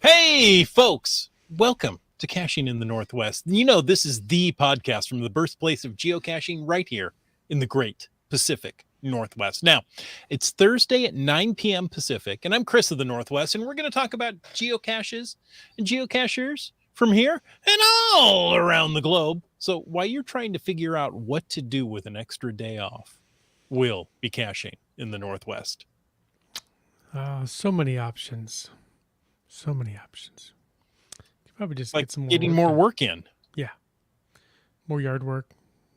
Hey, folks, welcome to Caching in the Northwest. You know, this is the podcast from the birthplace of geocaching right here in the great Pacific Northwest. Now, it's Thursday at 9 p.m. Pacific, and I'm Chris of the Northwest, and we're going to talk about geocaches and geocachers from here and all around the globe. So while you're trying to figure out what to do with an extra day off, we'll be caching in the Northwest. So many options. So many options. You probably just Like get some more getting more work in. Yeah. More yard work.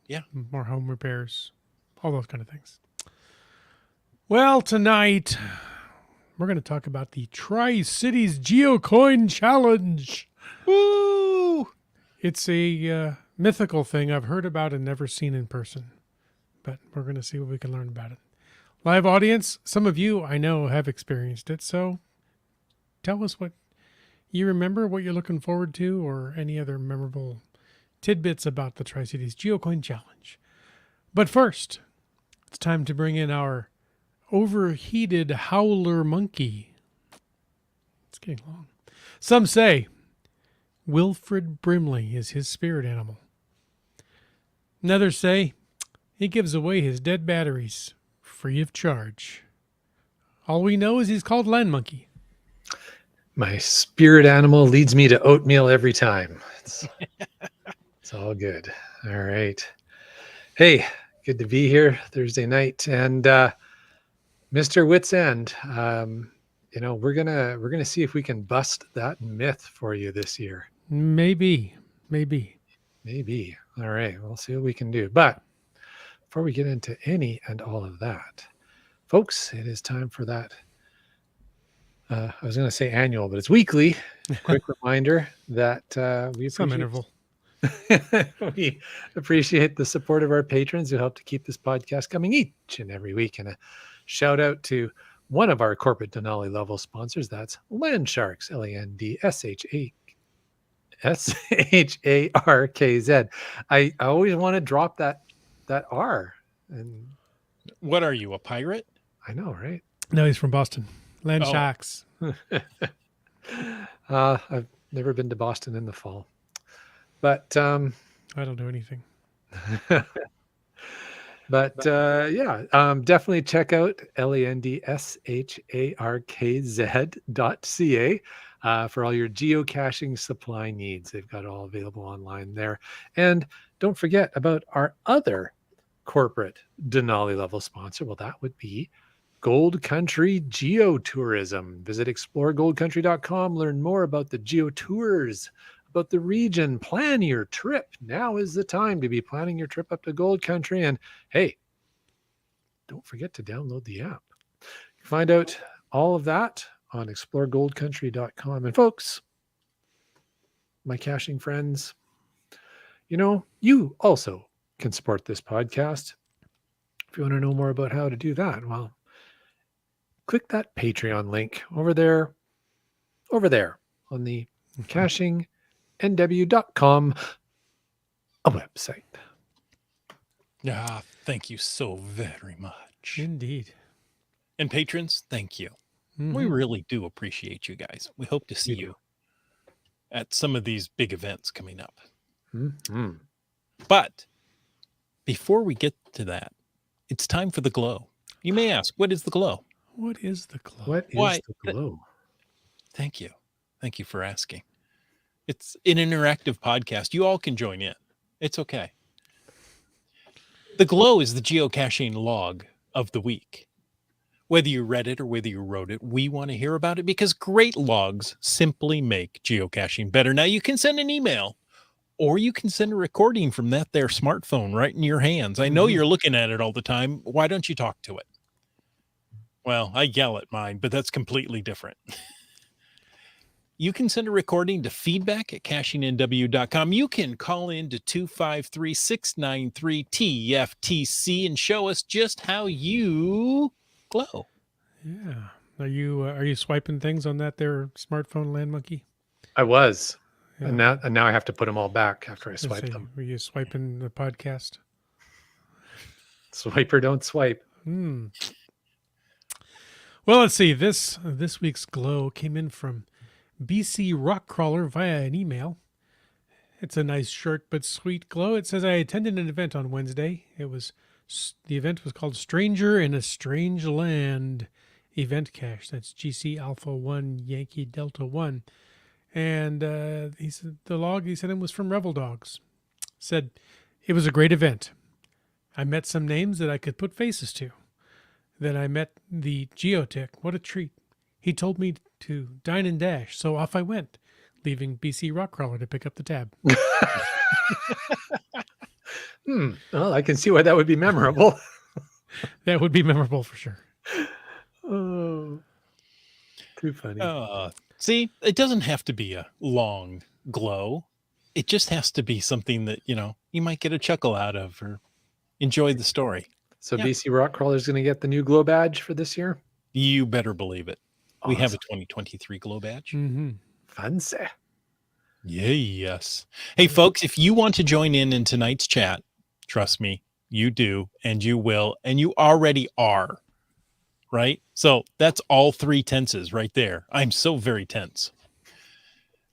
Yeah. More home repairs. All those kind of things. Well, tonight we're going to talk about the TriCities GeoCoin Challenge. Woo! It's a mythical thing I've heard about and never seen in person. But we're going to see what we can learn about it. Live audience, some of you I know have experienced it, so tell us what you remember, what you're looking forward to, or any other memorable tidbits about the TriCities GeoCoin Challenge. But first, it's time to bring in our overheated howler monkey. It's getting long. Some say Wilfred Brimley is his spirit animal. And others say he gives away his dead batteries free of charge. All we know is he's called Land Monkey. My spirit animal leads me to oatmeal every time. It's all good. All right. Hey, good to be here Thursday night. And Mr. Wits End, we're gonna see if we can bust that myth for you this year. Maybe. All right. We'll see what we can do. But before we get into any and all of that, folks, it is time for that. I was going to say annual, but it's weekly. Quick reminder that we appreciate the support of our patrons who help to keep this podcast coming each and every week. And a shout out to one of our corporate Denali level sponsors. That's Land Sharks, LANDSHARKZ. I always want to drop that R. And what are you, a pirate? I know, right? No, he's from Boston. Land Sharks. I've never been to Boston in the fall, but I don't do anything. But definitely check out LANDSHARKZ.ca for all your geocaching supply needs. They've got it all available online there. And don't forget about our other corporate Denali level sponsor. Well, that would be Gold Country Geotourism. Visit exploregoldcountry.com. Learn more about the geotours, about the region. Plan your trip. Now is the time to be planning your trip up to Gold Country. And hey, don't forget to download the app. You can find out all of that on exploregoldcountry.com. And folks, my caching friends, you also can support this podcast. If you want to know more about how to do that, well, click that Patreon link over there on the cachingnw.com website. Yeah, thank you so very much. Indeed. And patrons, thank you. Mm-hmm. We really do appreciate you guys. We hope to see you at some of these big events coming up. Mm-hmm. But before we get to that, it's time for the glow. You may ask, what is the glow? What is the glow? What is the glow? Thank you. Thank you for asking. It's an interactive podcast. You all can join in. It's okay. The glow is the geocaching log of the week. Whether you read it or whether you wrote it, we want to hear about it because great logs simply make geocaching better. Now, you can send an email or you can send a recording from that there smartphone right in your hands. I know you're looking at it all the time. Why don't you talk to it? Well, I yell at mine, but that's completely different. You can send a recording to feedback@cachingnw.com. You can call in to 253-693-TFTC and show us just how you glow. Yeah. Are you swiping things on that there smartphone, Land Monkey? I was. Yeah. And now I have to put them all back after I swipe them. Were you swiping the podcast? Swipe or don't swipe. Well, let's see. This week's glow came in from BC Rock Crawler via an email. It's a nice short but sweet glow. It says, I attended an event on Wednesday. The event was called Stranger in a Strange Land Event Cache. That's GC Alpha 1 Yankee Delta 1. And he said the log he sent him was from Revel Dogs. Said, it was a great event. I met some names that I could put faces to. Then I met the geotech. What a treat. He told me to dine and dash, so off I went, leaving BC Rockcrawler to pick up the tab. Well, I can see why that would be memorable. That would be memorable for sure. Oh, too funny. See, it doesn't have to be a long glow. It just has to be something that, you might get a chuckle out of or enjoy the story. So yeah. BC Rockcrawler is going to get the new glow badge for this year? You better believe it. Awesome. We have a 2023 glow badge. Mm-hmm. Fancy. Yes. Hey, folks, if you want to join in tonight's chat, trust me, you do, and you will, and you already are, right? So that's all 3 tenses right there. I'm so very tense.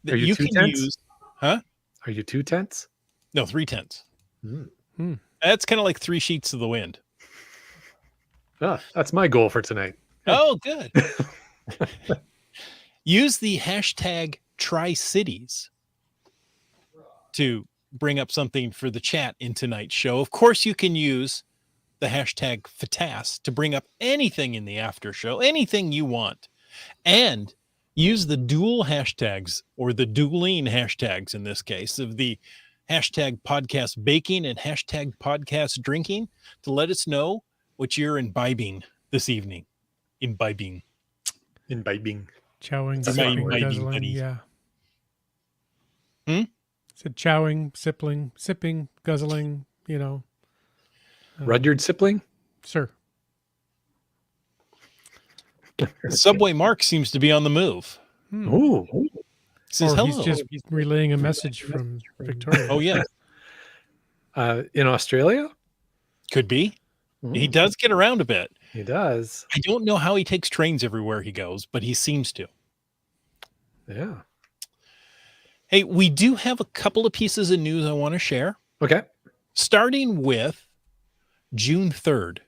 Are you two tense? Huh? Are you 2 tense? No, 3 tense. Mm. That's kind of like 3 sheets of the wind. That's my goal for tonight. Oh, good. Use the hashtag TriCities to bring up something for the chat in tonight's show. Of course, you can use the hashtag FATAS to bring up anything in the after show, anything you want. And use the dual hashtags, or the dueling hashtags in this case, of the hashtag podcast baking and hashtag podcast drinking to let us know what you're imbibing this evening. Imbibing. Chowing, That's sipping, imbibing, guzzling. buddy. Yeah. Hmm? Said chowing, sipping, guzzling, Rudyard Sipling? Sir. Subway Mark seems to be on the move. Ooh. Says Or hello. he's just relaying a message from Victoria. Oh, yeah. In Australia? Could be. He does get around a bit. He does. I don't know how he takes trains everywhere he goes, but he seems to. Yeah. Hey, we do have a couple of pieces of news I want to share. Okay. Starting with June 3rd.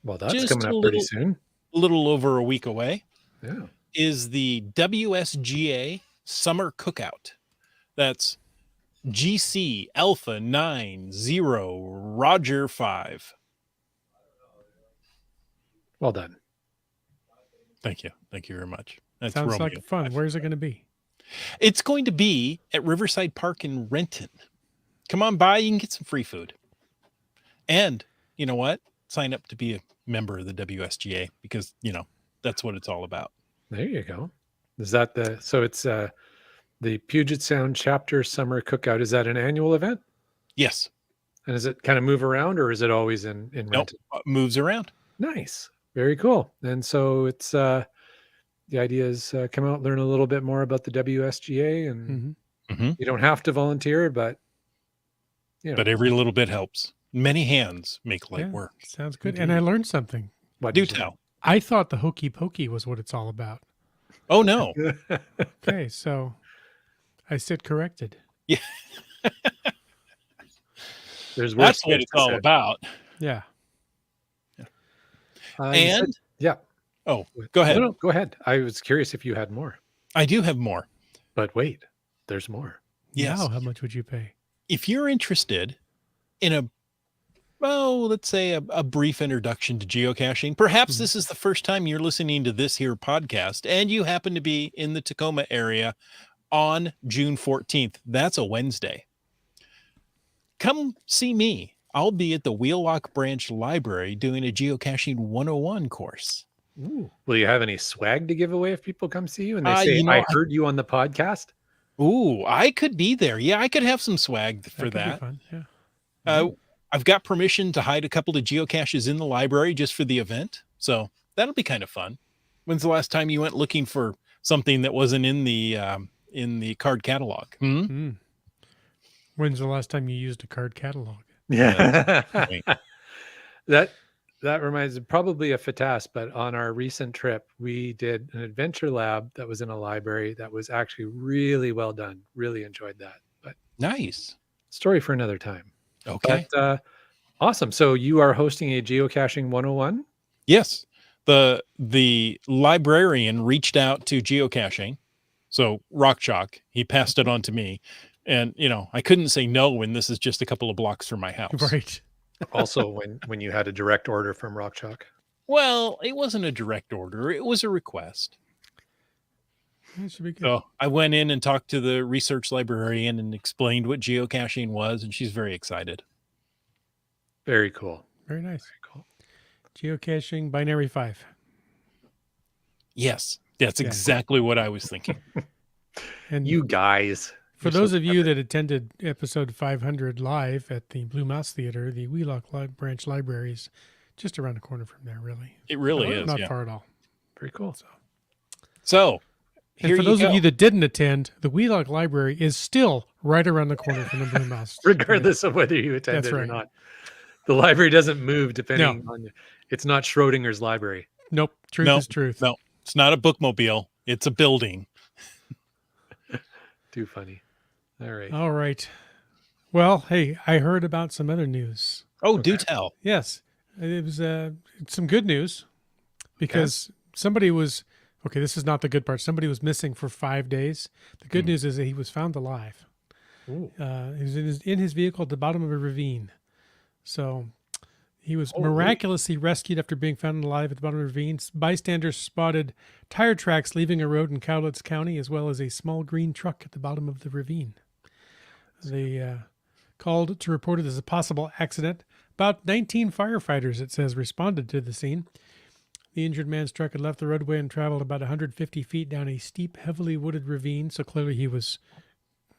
Well, that's Just coming up pretty soon. A little over a week away. Yeah. Is the WSGA Summer Cookout. That's GC Alpha 90 Roger 5. Well done. Thank you. Thank you very much. That's Sounds Romeo like fun. 5. Where's it going to be? It's going to be at Riverside Park in Renton. Come on by. You can get some free food. And you know what? Sign up to be a member of the WSGA because, that's what it's all about. There you go. Is that it's the Puget Sound Chapter Summer Cookout? Is that an annual event? Yes. And does it kind of move around, or is it always in Nope. Renton? Moves around. Nice. Very cool. And so it's the idea is come out, learn a little bit more about the WSGA, and you don't have to volunteer, but But every little bit helps. Many hands make light work. Sounds good. Indeed. And I learned something. What Do did you tell. I thought the hokey pokey was what it's all about. Oh, no. Okay, so I sit corrected. Yeah. There's worse That's what ways it's to all say it. Yeah. You And said- yeah. oh, go ahead. No, go ahead. I was curious if you had more, I do have more. but wait, there's more. Yes. Now, how much would you pay? If you're interested in let's say a brief introduction to geocaching, perhaps this is the first time you're listening to this here podcast and you happen to be in the Tacoma area on June 14th. That's a Wednesday. Come see me. I'll be at the Wheelock Branch Library doing a geocaching 101 course. Ooh. Will you have any swag to give away if people come see you and they say, you know, I heard you on the podcast? Ooh, I could be there. Yeah, I could have some swag for Could be that. fun. Yeah. I've got permission to hide a couple of geocaches in the library just for the event. So that'll be kind of fun. When's the last time you went looking for something that wasn't in the card catalog? When's the last time you used a card catalog? Yeah. Right. That that reminds me, probably a FITAS, but on our recent trip, we did an adventure lab that was in a library that was actually really well done. Really enjoyed that. But Nice. story for another time. Okay. But awesome. So you are hosting a geocaching 101? Yes. The librarian reached out to geocaching. So Rock Chalk, he passed it on to me. And I couldn't say no when this is just a couple of blocks from my house. Right. Also, when you had a direct order from Rock Chalk. Well, it wasn't a direct order, it was a request. That should be good. So I went in and talked to the research librarian and explained what geocaching was, and she's very excited. Very cool. Very nice. Very cool. Geocaching binary 5. Yes, that's Yeah. exactly what I was thinking. And You guys. for you're so those of you clever. that attended episode 500 live at the Blue Mouse Theater, the Wheelock Branch Library is just around the corner from there, really. It really is. Not Yeah. far at all. Very cool. So And here for those you of go. you that didn't attend, the Wheelock Library is still right around the corner from the Blue Mouse. Regardless of whether you attended or right. not. The library doesn't move depending on it's not Schrodinger's library. Nope. Truth is truth. No, it's not a bookmobile. It's a building. Too funny. All right. All right. Well, hey, I heard about some other news. Oh, do tell. Yes. It was some good news because somebody was, okay, this is not the good part. Somebody was missing for 5 days. The good news is that he was found alive. Ooh. He was in his vehicle at the bottom of a ravine. So he was Oh, really? miraculously rescued after being found alive at the bottom of a ravine. Bystanders spotted tire tracks leaving a road in Cowlitz County, as well as a small green truck at the bottom of the ravine. They called to report it as a possible accident. About 19 firefighters, it says, responded to the scene. The injured man's truck had left the roadway and traveled about 150 feet down a steep, heavily wooded ravine. So clearly he was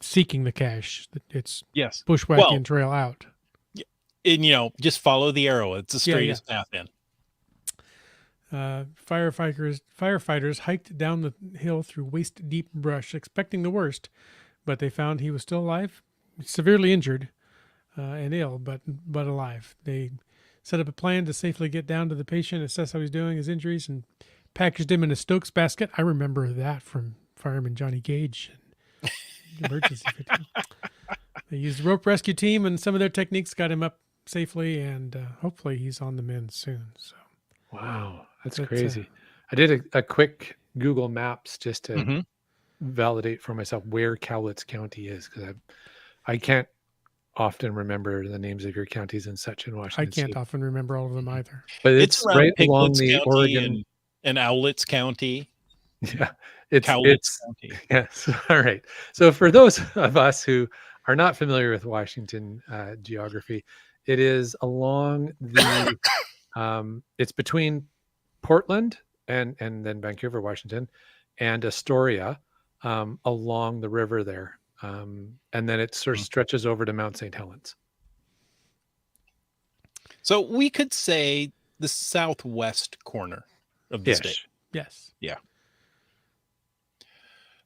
seeking the cache. It's Yes. bushwhacking trail out. And just follow the arrow. It's the straightest path in. Firefighters hiked down the hill through waist-deep brush, expecting the worst, but they found he was still alive, severely injured and ill, but alive. They set up a plan to safely get down to the patient, assess how he's doing, his injuries, and packaged him in a Stokes basket. I remember that from Fireman Johnny Gage and Emergency 15. They used the rope rescue team, and some of their techniques got him up safely, and hopefully he's on the mend soon. So, Wow. That's That's, crazy. I did a quick Google Maps just to Mhm. validate for myself where Cowlitz County is, because I can't often remember the names of your counties and such in I Washington can't State. often remember all of them either. But It's it's around right along Pigwoods the County Oregon. and Owlets County. Yeah. It's Cowlitz County. yes. All right. So for those of us who are not familiar with Washington geography, it is along the it's between Portland and then Vancouver, Washington, and Astoria along the river there. And then it sort of stretches over to Mount St. Helens. So we could say the southwest corner of the state. Yes.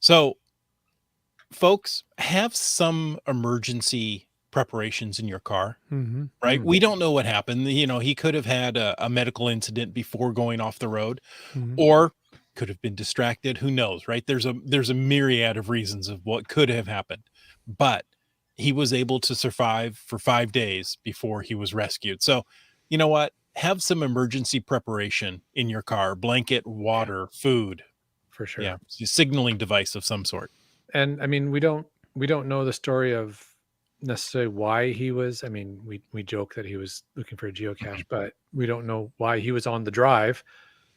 So, folks, have some emergency preparations in your car, Mm-hmm. right? Mm. We don't know what happened. He could have had a medical incident before going off the road, Mm-hmm. or could have been distracted. Who knows, right? There's a myriad of reasons of what could have happened, but he was able to survive for 5 days before he was rescued. So, you know what? Have some emergency preparation in your car: blanket, water, food. For sure. Yeah, signaling device of some sort. And I mean, we don't know the story of necessarily why he was. I mean, we joke that he was looking for a geocache, but we don't know why he was on the drive.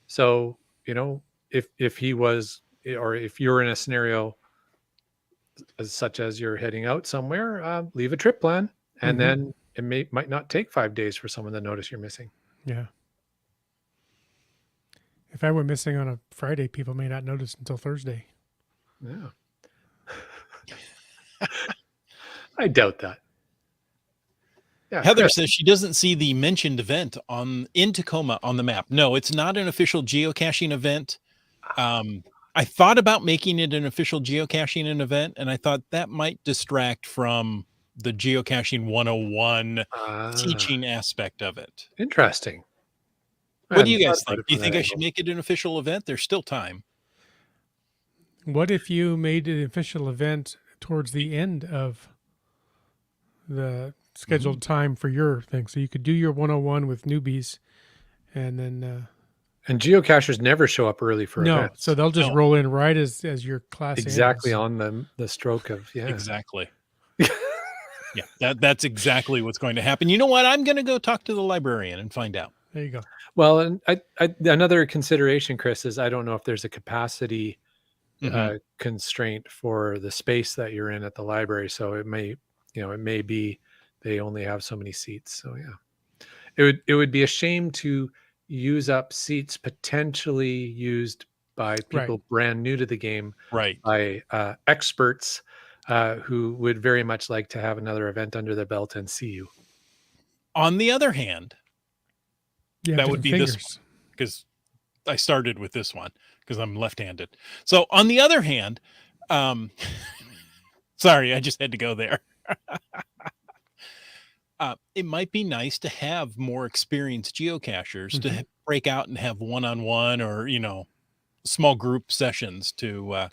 So, if he was, or if you're in a scenario such as you're heading out somewhere, leave a trip plan, and Mhm. then it might not take 5 days for someone to notice you're missing. Yeah. If I were missing on a Friday, people may not notice until Thursday. Yeah. I doubt that. Yeah, Heather Chris. says she doesn't see the mentioned event in Tacoma on the map. No, it's not an official geocaching event. I thought about making it an official geocaching event, and I thought that might distract from the geocaching 101 Ah, teaching aspect of it. interesting. What do you hadn't guys thought about think? it Do you from think that I should angle. make it an official event? There's still time. What if you made it an official event towards the end of the scheduled time for your thing? So you could do your 101 with newbies and then And geocachers never show up early for no, events. so they'll just No. roll in right as your class Exactly ends. on the stroke of Exactly. Yeah, that's exactly what's going to happen. You know what? I'm going to go talk to the librarian and find out. There you go. Well, and another consideration, Chris, is I don't know if there's a capacity Mhm. constraint for the space that you're in at the library. So it may be they only have so many seats. So yeah, it would be a shame to use up seats potentially used by people brand new to the game, Right. by experts who would very much like to have another event under their belt and see you. On the other hand, Yeah, that would different be fingers. this one because I started with this one because I'm left-handed. So on the other hand, um, sorry, I just had to go there. It might be nice to have more experienced geocachers to break out and have one-on-one or, small group sessions to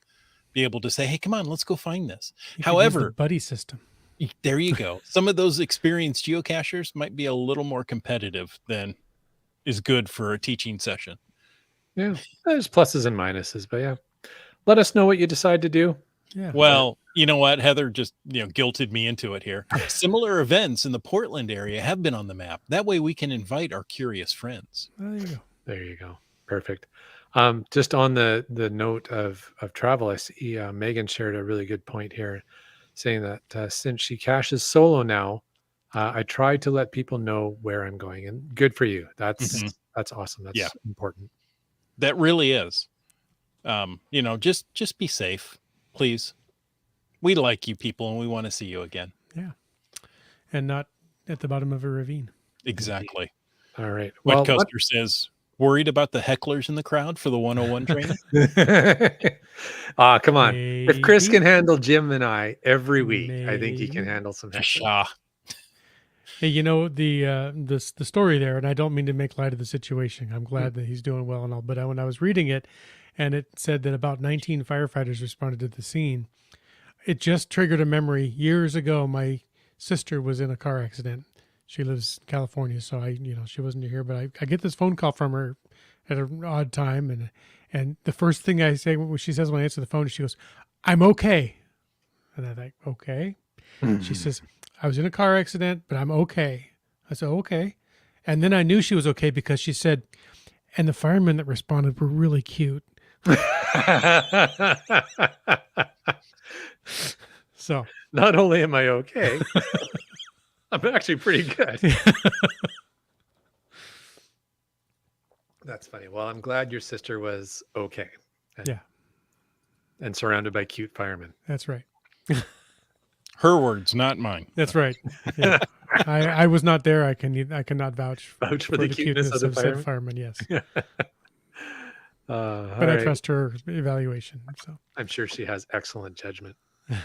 be able to say, hey, come on, let's go find this. You could use the However, buddy system. there you go. Some of those experienced geocachers might be a little more competitive than is good for a teaching session. Yeah, there's pluses and minuses, but yeah, let us know what you decide to do. Yeah. Well, you know what? Heather just, guilted me into it here. Similar events in the Portland area have been on the map. That way we can invite our curious friends. There you go. There you go. Perfect. Just on the note of travel, I see Megan shared a really good point here, saying that since she caches solo now, I try to let people know where I'm going, and good for you. That's Mhm. that's awesome. That's Yeah. important. That really is. Just be safe, please. We like you people and we want to see you again. Yeah. And not at the bottom of a ravine. Exactly. All right. What Well, Custer says, worried about the hecklers in the crowd for the 101 training? come on. If Chris Maybe. can handle Jim and I every week, I think he can Maybe. handle some hecklers. Pshaw. Hey, the story there, and I don't mean to make light of the situation. I'm glad that he's doing well and all, but when I was reading it, and it said that about 19 firefighters responded to the scene, it just triggered a memory. Years ago, my sister was in a car accident. She lives in California, so she wasn't here, but I get this phone call from her at an odd time, and the first thing I say when she says when I answer the phone, she goes, "I'm okay," and I think, okay. She says, I was in a car accident, but I'm okay. I said, okay. And then I knew she was okay because she said, and the firemen that responded were really cute. So Not only am I okay, I'm actually pretty good. That's funny. Well, I'm glad your sister was okay. Yeah. And surrounded by cute firemen. That's right. Her words, not mine. That's right. Yeah. I was not there. I cannot vouch for the cuteness of the said fireman. Yes. But I trust her evaluation. So I'm sure she has excellent judgment. I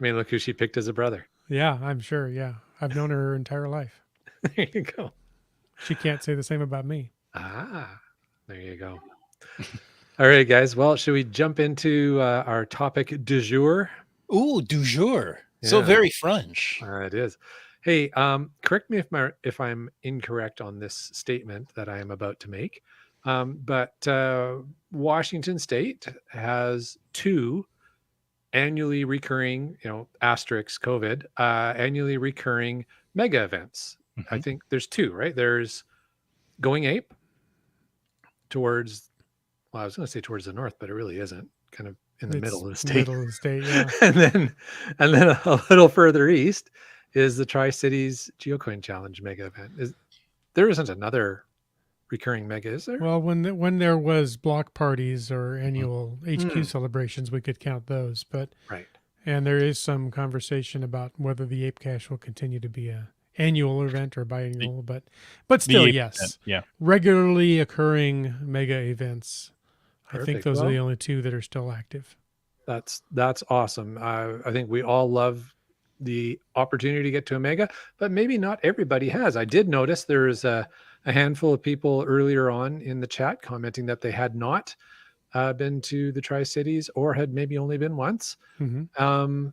mean, look who she picked as a brother. Yeah, I'm sure. Yeah. I've known her entire life. There you go. She can't say the same about me. Ah, there you go. All right, guys. Well, should we jump into our topic du jour? Ooh, du jour. So Yeah. very French. It is. Hey, correct me if I'm incorrect on this statement that I am about to make, but Washington State has 2 annually recurring, asterisk COVID, annually recurring mega events. I think there's 2, right? There's Going Ape towards, well, I was going to say towards the north, but it really isn't. Kind of in the middle of the state. Middle of the state, yeah. and then a little further east is the TriCities GeoCoin Challenge mega event. There isn't another recurring mega, is there? Well, when there was block parties or annual HQ celebrations, we could count those. But Right. And there is some conversation about whether the Ape Cache will continue to be a annual event or biannual, but still, yes, event, yeah, regularly occurring mega events. I think Perfect. those are Well, the only 2 that are still active. That's awesome. I think we all love the opportunity to get to a mega, but maybe not everybody has. I did notice there's a handful of people earlier on in the chat commenting that they had not been to the Tri-Cities or had maybe only been once. Mm-hmm.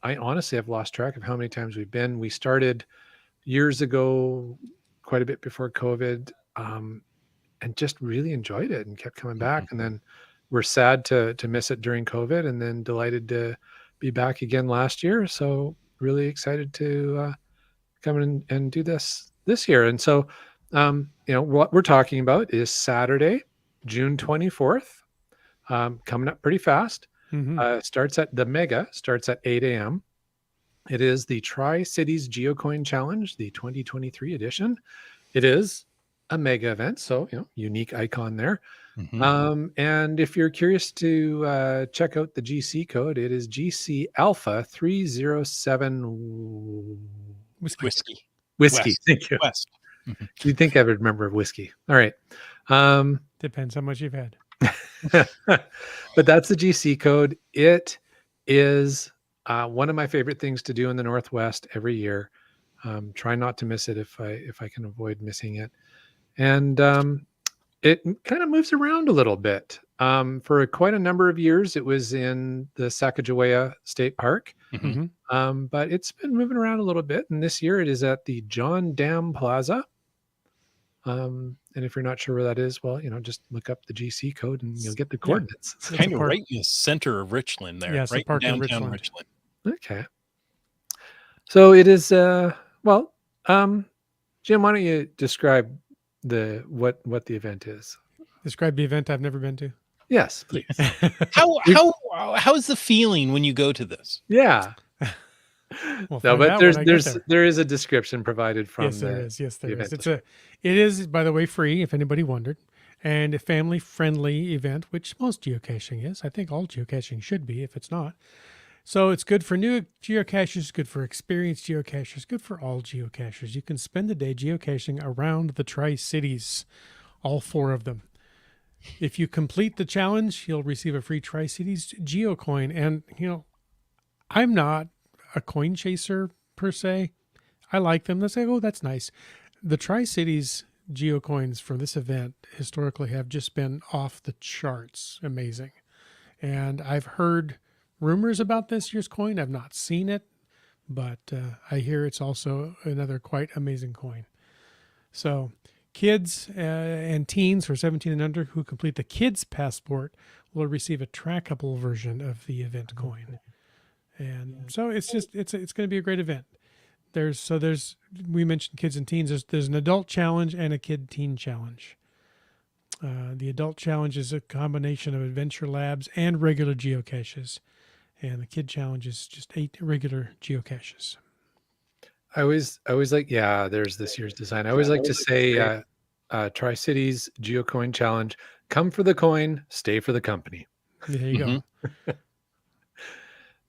I honestly have lost track of how many times we've been. We started years ago, quite a bit before COVID, and just really enjoyed it and kept coming back. And then we're sad to miss it during COVID, and then delighted to be back again last year. So really excited to come in and do this year. And so, what we're talking about is Saturday, June 24th, coming up pretty fast. Mm-hmm. Starts at the mega, starts at 8 a.m. It is the Tri-Cities GeoCoin Challenge, the 2023 edition. It is a mega event, so unique icon there. And if you're curious to check out the GC code, it is GC Alpha 307 Whiskey. whiskey. West. Thank you. West. You'd think I would remember whiskey. All right. Depends how much you've had. But that's the GC code. It is one of my favorite things to do in the Northwest every year. Try not to miss it if I can avoid missing it. And it kind of moves around a little bit. For quite a number of years, it was in the Sacagawea State Park. Mm-hmm. But it's been moving around a little bit. And this year it is at the John Dam Plaza. And if you're not sure where that is, well, just look up the GC code and you'll get the coordinates. It's kind of right in the center of Richland there. Yeah, it's a right park in downtown Richland. Okay. So it is, Jim, why don't you describe what the event is? Describe the event I've never been to. Yes, please. How's the feeling when you go to this? Yeah. We'll No, find but out when I get there. there is a description provided from Yes, there is. Yes, there the is. event. It is, by the way, free, if anybody wondered, and a family-friendly event, which most geocaching is. I think all geocaching should be, if it's not. So it's good for new geocachers, good for experienced geocachers, good for all geocachers. You can spend the day geocaching around the Tri-Cities, all 4 of them. If you complete the challenge, you'll receive a free Tri-Cities GeoCoin. And, I'm not a coin chaser per se. I like them. They say, oh, that's nice. The Tri-Cities GeoCoins from this event historically have just been off the charts. Amazing. And I've heard rumors about this year's coin. I've not seen it, but I hear it's also another quite amazing coin. So kids and teens who are 17 and under who complete the kids passport will receive a trackable version of the event coin. And so it's going to be a great event. We mentioned kids and teens. There's an adult challenge and a kid teen challenge. The adult challenge is a combination of adventure labs and regular geocaches. And the kid challenge is just 8 regular geocaches. I always like, there's this year's design. I always like to say, Tri-Cities GeoCoin Challenge, come for the coin, stay for the company. There you go.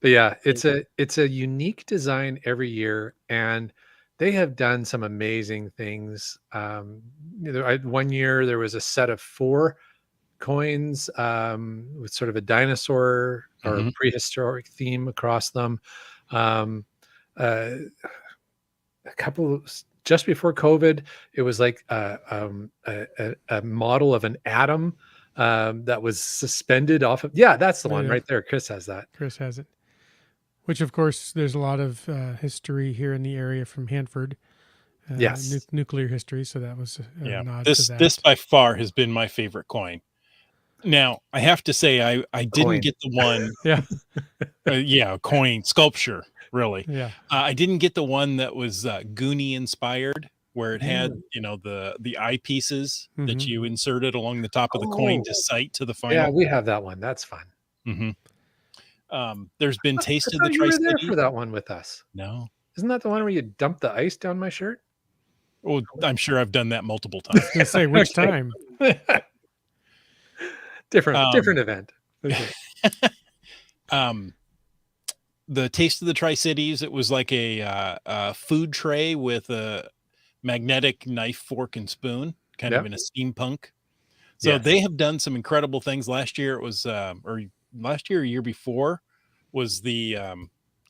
But yeah, it's a unique design every year, and they have done some amazing things. One year there was a set of 4 coins with sort of a dinosaur or prehistoric theme across them. A couple just before COVID, it was like a model of an atom that was suspended off of. Yeah, that's the one right there. Chris has that. Chris has it. Which, of course, there's a lot of history here in the area from Hanford. Yes. Nuclear history. So that was a nod this, to that. This by far has been my favorite coin. Now, I have to say, I didn't get the one. Coin sculpture, really. Yeah. I didn't get the one that was Goonie inspired, where it had, the eyepieces that you inserted along the top of the coin to sight to the final. Yeah, we have that one. That's fun. There's been Taste of the Tri-Cities. You were there Tri-Cities. for that one with us. No. Isn't that the one where you dump the ice down my shirt? Oh, I'm sure I've done that multiple times. I was going to say, which time? Different event. Okay. The Taste of the Tri-Cities, it was like a food tray with a magnetic knife, fork, and spoon, kind of in a steampunk. So they have done some incredible things. Last year it was, or last year or year before, was the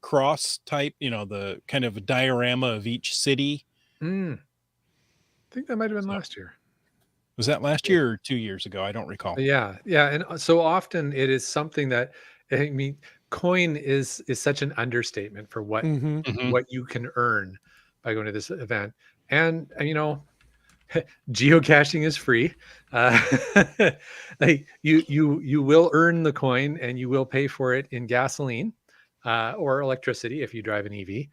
cross type, the kind of a diorama of each city. I think that might have been last year. Was that last year or 2 years ago? I don't recall. Yeah, and so often it is something that, I mean, coin is such an understatement for what Mm-hmm. Mhm. what you can earn by going to this event. And geocaching is free. Uh, like you will earn the coin and you will pay for it in gasoline or electricity if you drive an EV.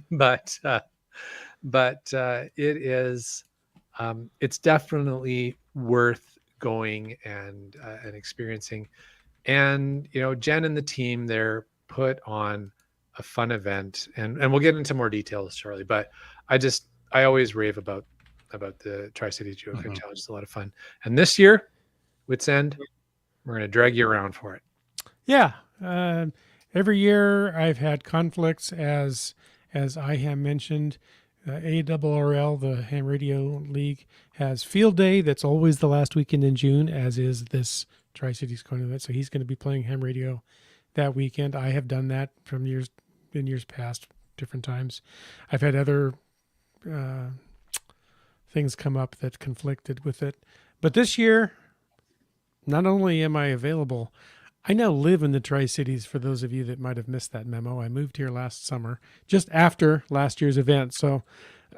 But it is it's definitely worth going and experiencing. And Jen and the team there put on a fun event, and we'll get into more details shortly. But I always rave about the Tri-Cities GeoCoin Mhm. Challenge. It's a lot of fun. And this year, Wits End, we're going to drag you around for it. Yeah. Every year I've had conflicts, as I have mentioned. ARRL, the Ham Radio League, has field day. That's always the last weekend in June, as is this Tri-Cities Coin event. So he's going to be playing ham radio that weekend. I have done that in years past, different times. I've had other things come up that conflicted with it. But this year, not only am I available, I now live in the Tri-Cities. For those of you that might have missed that memo, I moved here last summer, just after last year's event. So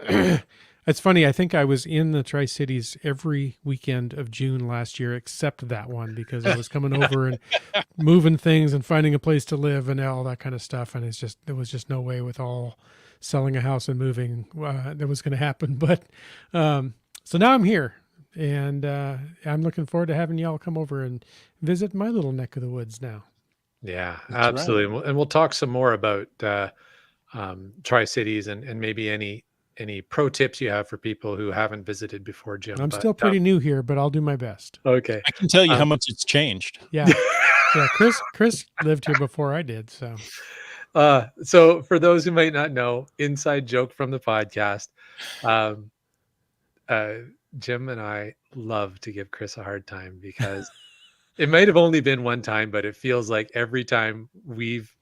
it's funny. I think I was in the Tri-Cities every weekend of June last year, except that one, because I was coming over and moving things and finding a place to live and all that kind of stuff. And there was just no way with all selling a house and moving that was going to happen. But so now I'm here. And I'm looking forward to having y'all come over and visit my little neck of the woods now. Yeah, That's absolutely. And we'll talk some more about Tri-Cities and maybe any pro tips you have for people who haven't visited before, Jim. I'm But still pretty new here, but I'll do my best. okay. I can tell you how much it's changed. Yeah. Yeah. Chris lived here before I did. So So for those who might not know, inside joke from the podcast, um, Jim and I love to give Chris a hard time because it might have only been one time, but it feels like every time we've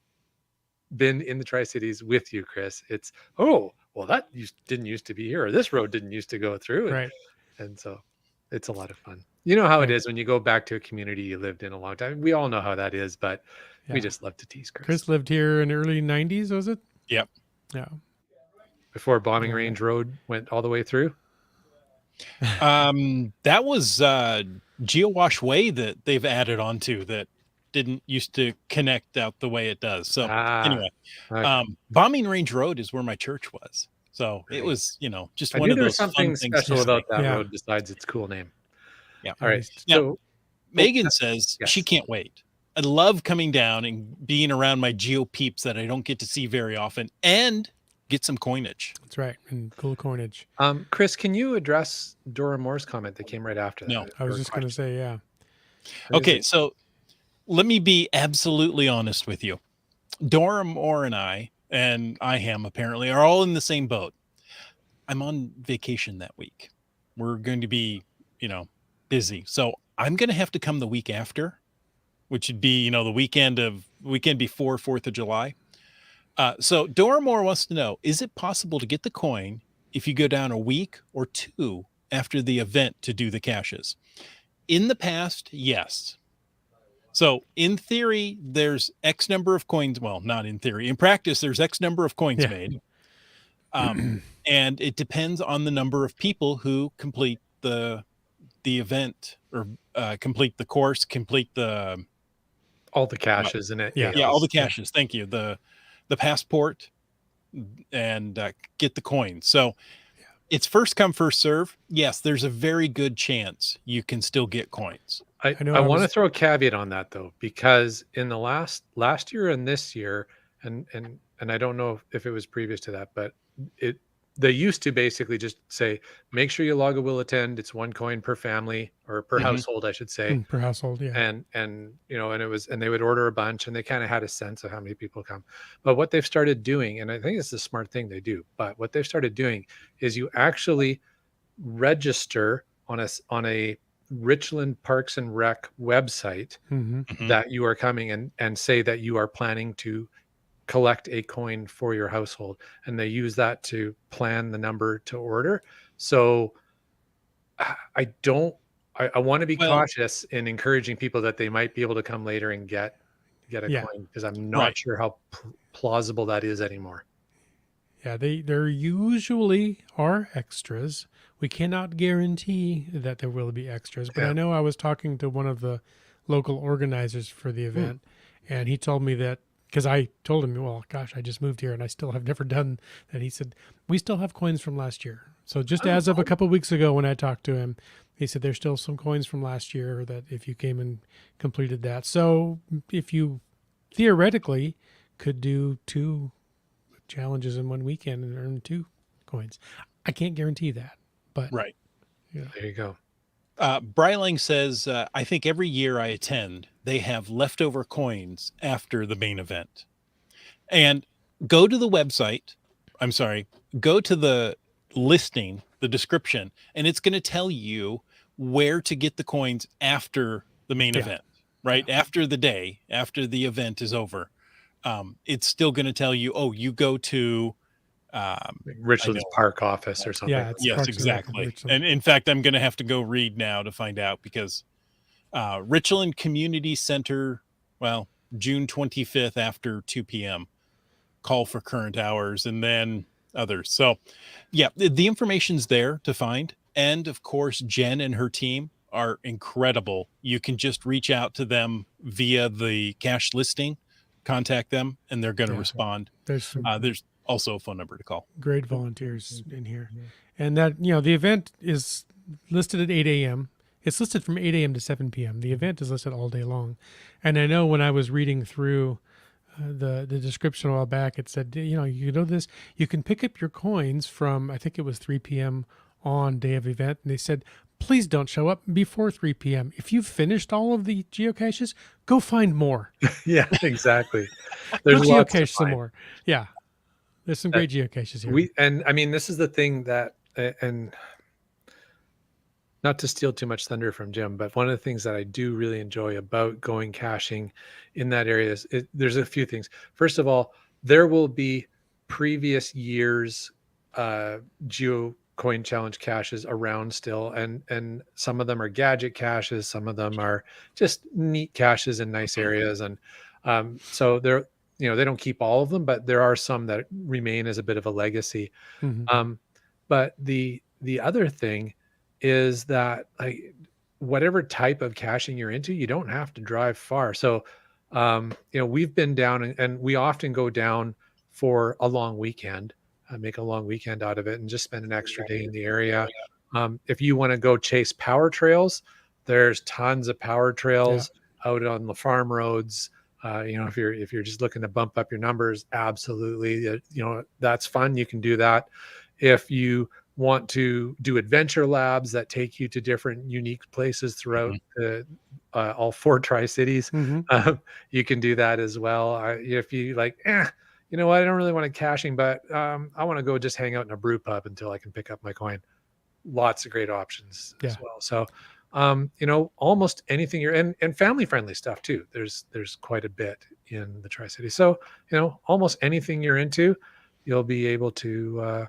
been in the Tri-Cities with you, Chris, it's, oh, well, that didn't used to be here, or this road didn't used to go through. right. And so it's a lot of fun. You know how it Yeah. is when you go back to a community you lived in a long time. We all know how that is, but we Yeah. just love to tease Chris. Chris lived here in the early 90s, was it? Yep. Yeah. Before Bombing Yeah. Range Road went all the way through. That was GeoWash Way that they've added onto that didn't used to connect out the way it does. So anyway, okay. Bombing Range Road is where my church was. So it Right. was, just I one knew of there those was something fun things. special to about say. that Yeah. road besides its cool name. Yeah. All right. least. Now, So Megan says she yes. can't wait. I love coming down and being around my geo peeps that I don't get to see very often and get some coinage. That's right. And cool coinage. Chris, can you address Dora Moore's comment that came right after that? No. I was Or just going to question? say, yeah. What is Okay, it? so let me be absolutely honest with you. Dora Moore and I Iham apparently are all in the same boat. I'm on vacation that week. We're going to be, busy. So I'm going to have to come the week after, which would be, the weekend before 4th of July. So Dora Moore wants to know, is it possible to get the coin if you go down a week or two after the event to do the caches? In the past, yes. So in theory, there's X number of coins. Well, not in theory. In practice, there's X number of coins Yeah. made. And it depends on the number of people who complete the event or complete the course, complete the All the caches in it. Yeah. all the Yeah. caches. Thank you. The passport and get the coins. So it's first come, first serve. Yes, there's a very good chance you can still get coins. I know I I want to was- throw a caveat on that though, because in the last year and this year, and I don't know if it was previous to that, but they used to basically just say, make sure you log a will attend. It's 1 coin per family or per Mhm. household, I should say. Per household. Yeah. And and they would order a bunch and they kind of had a sense of how many people come. But what they've started doing, and I think it's a smart thing they do, but what they've started doing is you actually register on a Richland Parks and Rec website Mm-hmm. Mhm. that you are coming and say that you are planning to collect a coin for your household, and they use that to plan the number to order. So I don't. I want to be Well, cautious in encouraging people that they might be able to come later and get a Yeah. coin, because I'm not right. sure how plausible that is anymore. Yeah, there usually are extras. We cannot guarantee that there will be extras, but Yeah. I know I was talking to one of the local organizers for the event, and he told me that because I told him, well, gosh, I just moved here and I still have never done that. He said, we still have coins from last year. So just as of a couple of weeks ago when I talked to him, he said there's still some coins from last year that if you came and completed that. So if you theoretically could do 2 challenges in one weekend and earn 2 coins. I can't guarantee that, but Right. yeah, There you go. Breiling says, I think every year I attend, they have leftover coins after the main event. And go to the website. I'm sorry, go to the listing, the description, and it's going to tell you where to get the coins after the main Yeah. event, right? After the day, after the event is over. It's still going to tell you, oh, you go to, Like I Richland's know. Park office or something. yeah, like it's that. Yes, Parks and Rec in exactly. Richland. And in fact, I'm going to have to go read now to find out, because Richland Community Center, well, June 25th after 2 p.m. call for current hours, and then others. So yeah, the information's there to find. And of course, Jen and her team are incredible. You can just reach out to them via the cache listing, contact them, and they're going to Yeah. respond. There's some There's also a phone number to call. great volunteers in here. And that, the event is listed at 8 a.m. It's listed from 8 a.m. to 7 p.m. The event is listed all day long. And I know when I was reading through the description a while back, it said, you know this, you can pick up your coins from, I think it was 3 p.m. on day of event. And they said, please don't show up before 3 p.m. If you've finished all of the geocaches, go find more. Yeah, exactly. Go There's lots to geocache some find. more. Yeah. There's some great geocaches here. I mean, this is the thing that, and not to steal too much thunder from Jim, but one of the things that I do really enjoy about going caching in that area is there's a few things. First of all, there will be previous years GeoCoin challenge caches around still, and some of them are gadget caches, some of them are just neat caches in nice areas, and so they're they don't keep all of them, but there are some that remain as a bit of a legacy. Mhm. But the other thing is that, like, whatever type of caching you're into, you don't have to drive far. So we've been down, and we often go down for a long weekend, make a long weekend out of it, and just spend an extra day in the area. If you want to go chase power trails, there's tons of power trails out on the farm roads. If you're just looking to bump up your numbers, absolutely, that's fun. You can do that. If you want to do adventure labs that take you to different unique places throughout all 4 Tri-Cities, Mhm. you can do that as well. If you like, you know what, I don't really want to caching, but I want to go just hang out in a brew pub until I can pick up my coin. Lots of great options as Yeah. well. So, almost anything and family friendly stuff too. There's quite a bit in the Tri-Cities. So, almost anything you're into, you'll be able to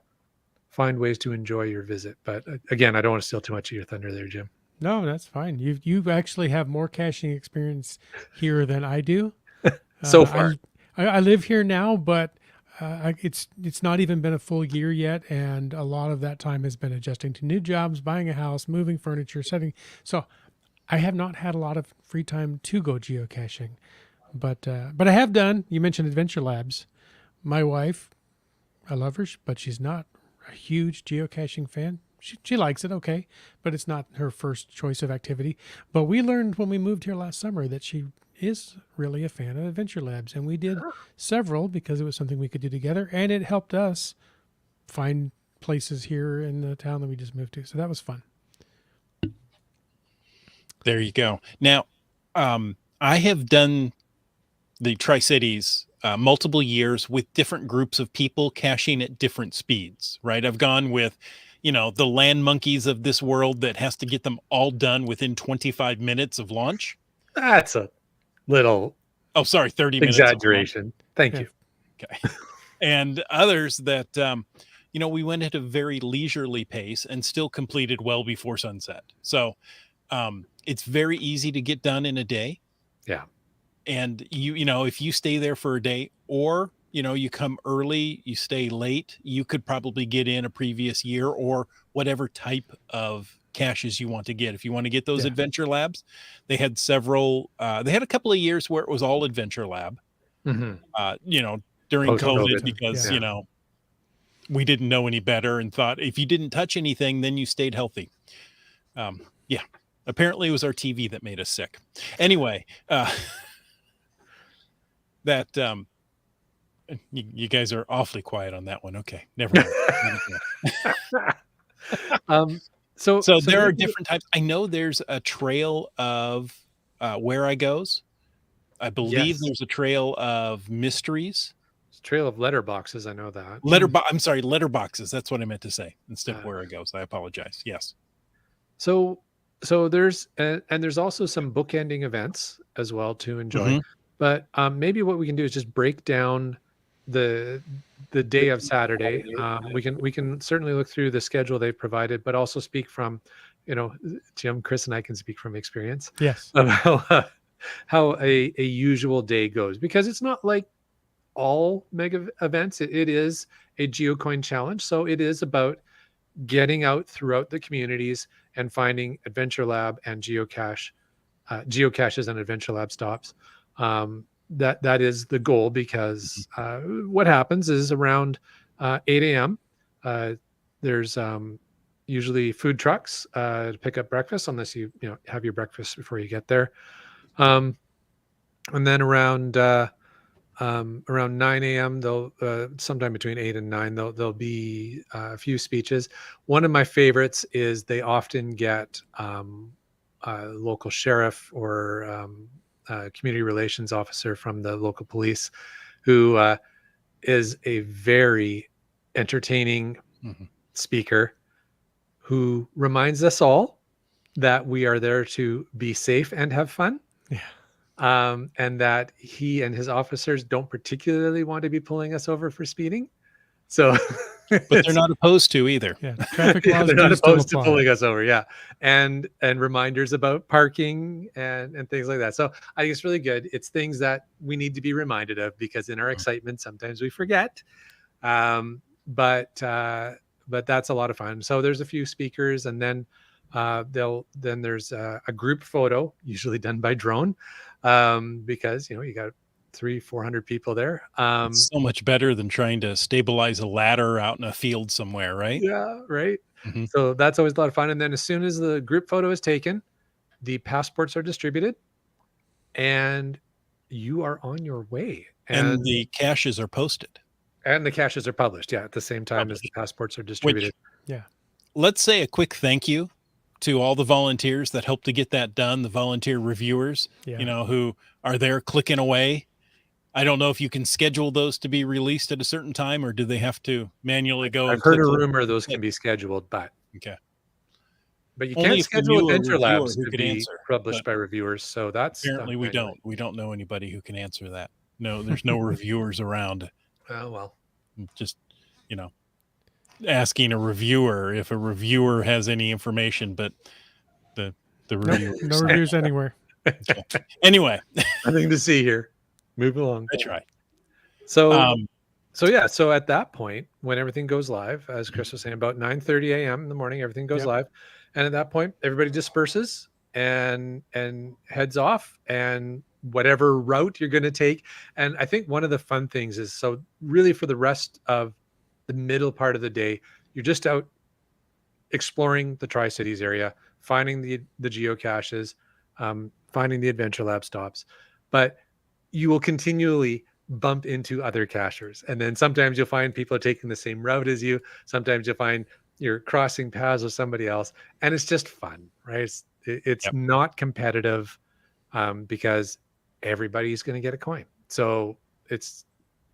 find ways to enjoy your visit. But again, I don't want to steal too much of your thunder there, Jim. No, that's fine. You actually have more caching experience here than I do. So far. I live here now, but it's not even been a full year yet, and a lot of that time has been adjusting to new jobs, buying a house, moving furniture, setting. So I have not had a lot of free time to go geocaching, but I have done. You mentioned Adventure Labs. My wife, I love her, but she's not a huge geocaching fan. She likes it, okay, but it's not her first choice of activity. But we learned when we moved here last summer that she is really a fan of Adventure Labs, and we did several because it was something we could do together, and it helped us find places here in the town that we just moved to. So that was fun. There you go. Now, I have done the Tri-Cities multiple years with different groups of people caching at different speeds, right? I've gone with, the land monkeys of this world that has to get them all done within 25 minutes of launch. That's a little 30 minutes of launch. exaggeration. Thank you. Okay. And others that, we went at a very leisurely pace and still completed well before sunset. So it's very easy to get done in a day. Yeah. And if you stay there for a day, or you come early, you stay late, you could probably get in a previous year or whatever type of caches you want to get. If you want to get those Yeah. adventure labs, they had several, they had a couple of years where it was all adventure lab, Mhm. during Post-COVID. COVID, because Yeah. we didn't know any better and thought if you didn't touch anything, then you stayed healthy. Yeah, apparently it was our TV that made us sick. Anyway, that you guys are awfully quiet on that one. Okay, never mind. So So there are maybe- different types. I know there's a trail of where I goes. I believe Yes. there's a trail of mysteries. Trail of letterboxes. I know that. I'm sorry, letterboxes. That's what I meant to say instead of where I goes. I apologize. Yes. So there's and there's also some bookending events as well to enjoy. Mhm. But maybe what we can do is just break down the day of Saturday. We can certainly look through the schedule they've provided, but also speak from, Jim, Chris, and I can speak from experience Yes. of how a usual day goes, because it's not like all mega events. It is a GeoCoin challenge, so it is about getting out throughout the communities and finding Adventure Lab and geocaches and Adventure Lab stops. That is the goal, because what happens is around 8 a.m. There's usually food trucks to pick up breakfast, unless you have your breakfast before you get there. And then around 9 a.m. they'll sometime between 8 and 9 there'll be a few speeches. One of my favorites is they often get a local sheriff or community relations officer from the local police, who is a very entertaining Mhm. speaker, who reminds us all that we are there to be safe and have fun. Yeah. And that he and his officers don't particularly want to be pulling us over for speeding. So, But they're not opposed to either. Yeah. Traffic laws they're do not still opposed to apply. pulling us over. Yeah. And reminders about parking and things like that. So I think it's really good. It's things that we need to be reminded of, because in our excitement, sometimes we forget. But that's a lot of fun. So there's a few speakers, and then there's a group photo, usually done by drone, because you got 300-400 people there. It's so much better than trying to stabilize a ladder out in a field somewhere, right? Yeah, right. Mhm. So that's always a lot of fun. And then as soon as the group photo is taken, the passports are distributed, and you are on your way. And the caches are posted. And the caches are published, at the same time as the passports are distributed. Yeah. Let's say a quick thank you to all the volunteers that helped to get that done, the volunteer reviewers, Yeah. who are there clicking away. I don't know if you can schedule those to be released at a certain time, or do they have to manually go? I've and heard a click? rumor those can be scheduled, but Okay. you Only can't if you schedule knew a Adventure reviewer Labs who to could be answer, published but by reviewers. So that's apparently done we manually. don't. We don't know anybody who can answer that. No, there's no reviewers around. Oh, well. Just, asking a reviewer if a reviewer has any information, but the Nope, reviewer. no reviews anywhere. Anyway, Nothing to see here. Move along. I try. So so at that point, when everything goes live, as Chris was saying, about 9:30 a.m. in the morning, everything goes Yep. live. And at that point, everybody disperses and heads off, and whatever route you're going to take. And I think one of the fun things is, so really for the rest of the middle part of the day, you're just out exploring the Tri-Cities area, finding the geocaches, finding the Adventure Lab stops. But you will continually bump into other cachers. And then sometimes you'll find people are taking the same route as you. Sometimes you'll find you're crossing paths with somebody else. And it's just fun, right? It's Yep. not competitive, because everybody's going to get a coin. So it's,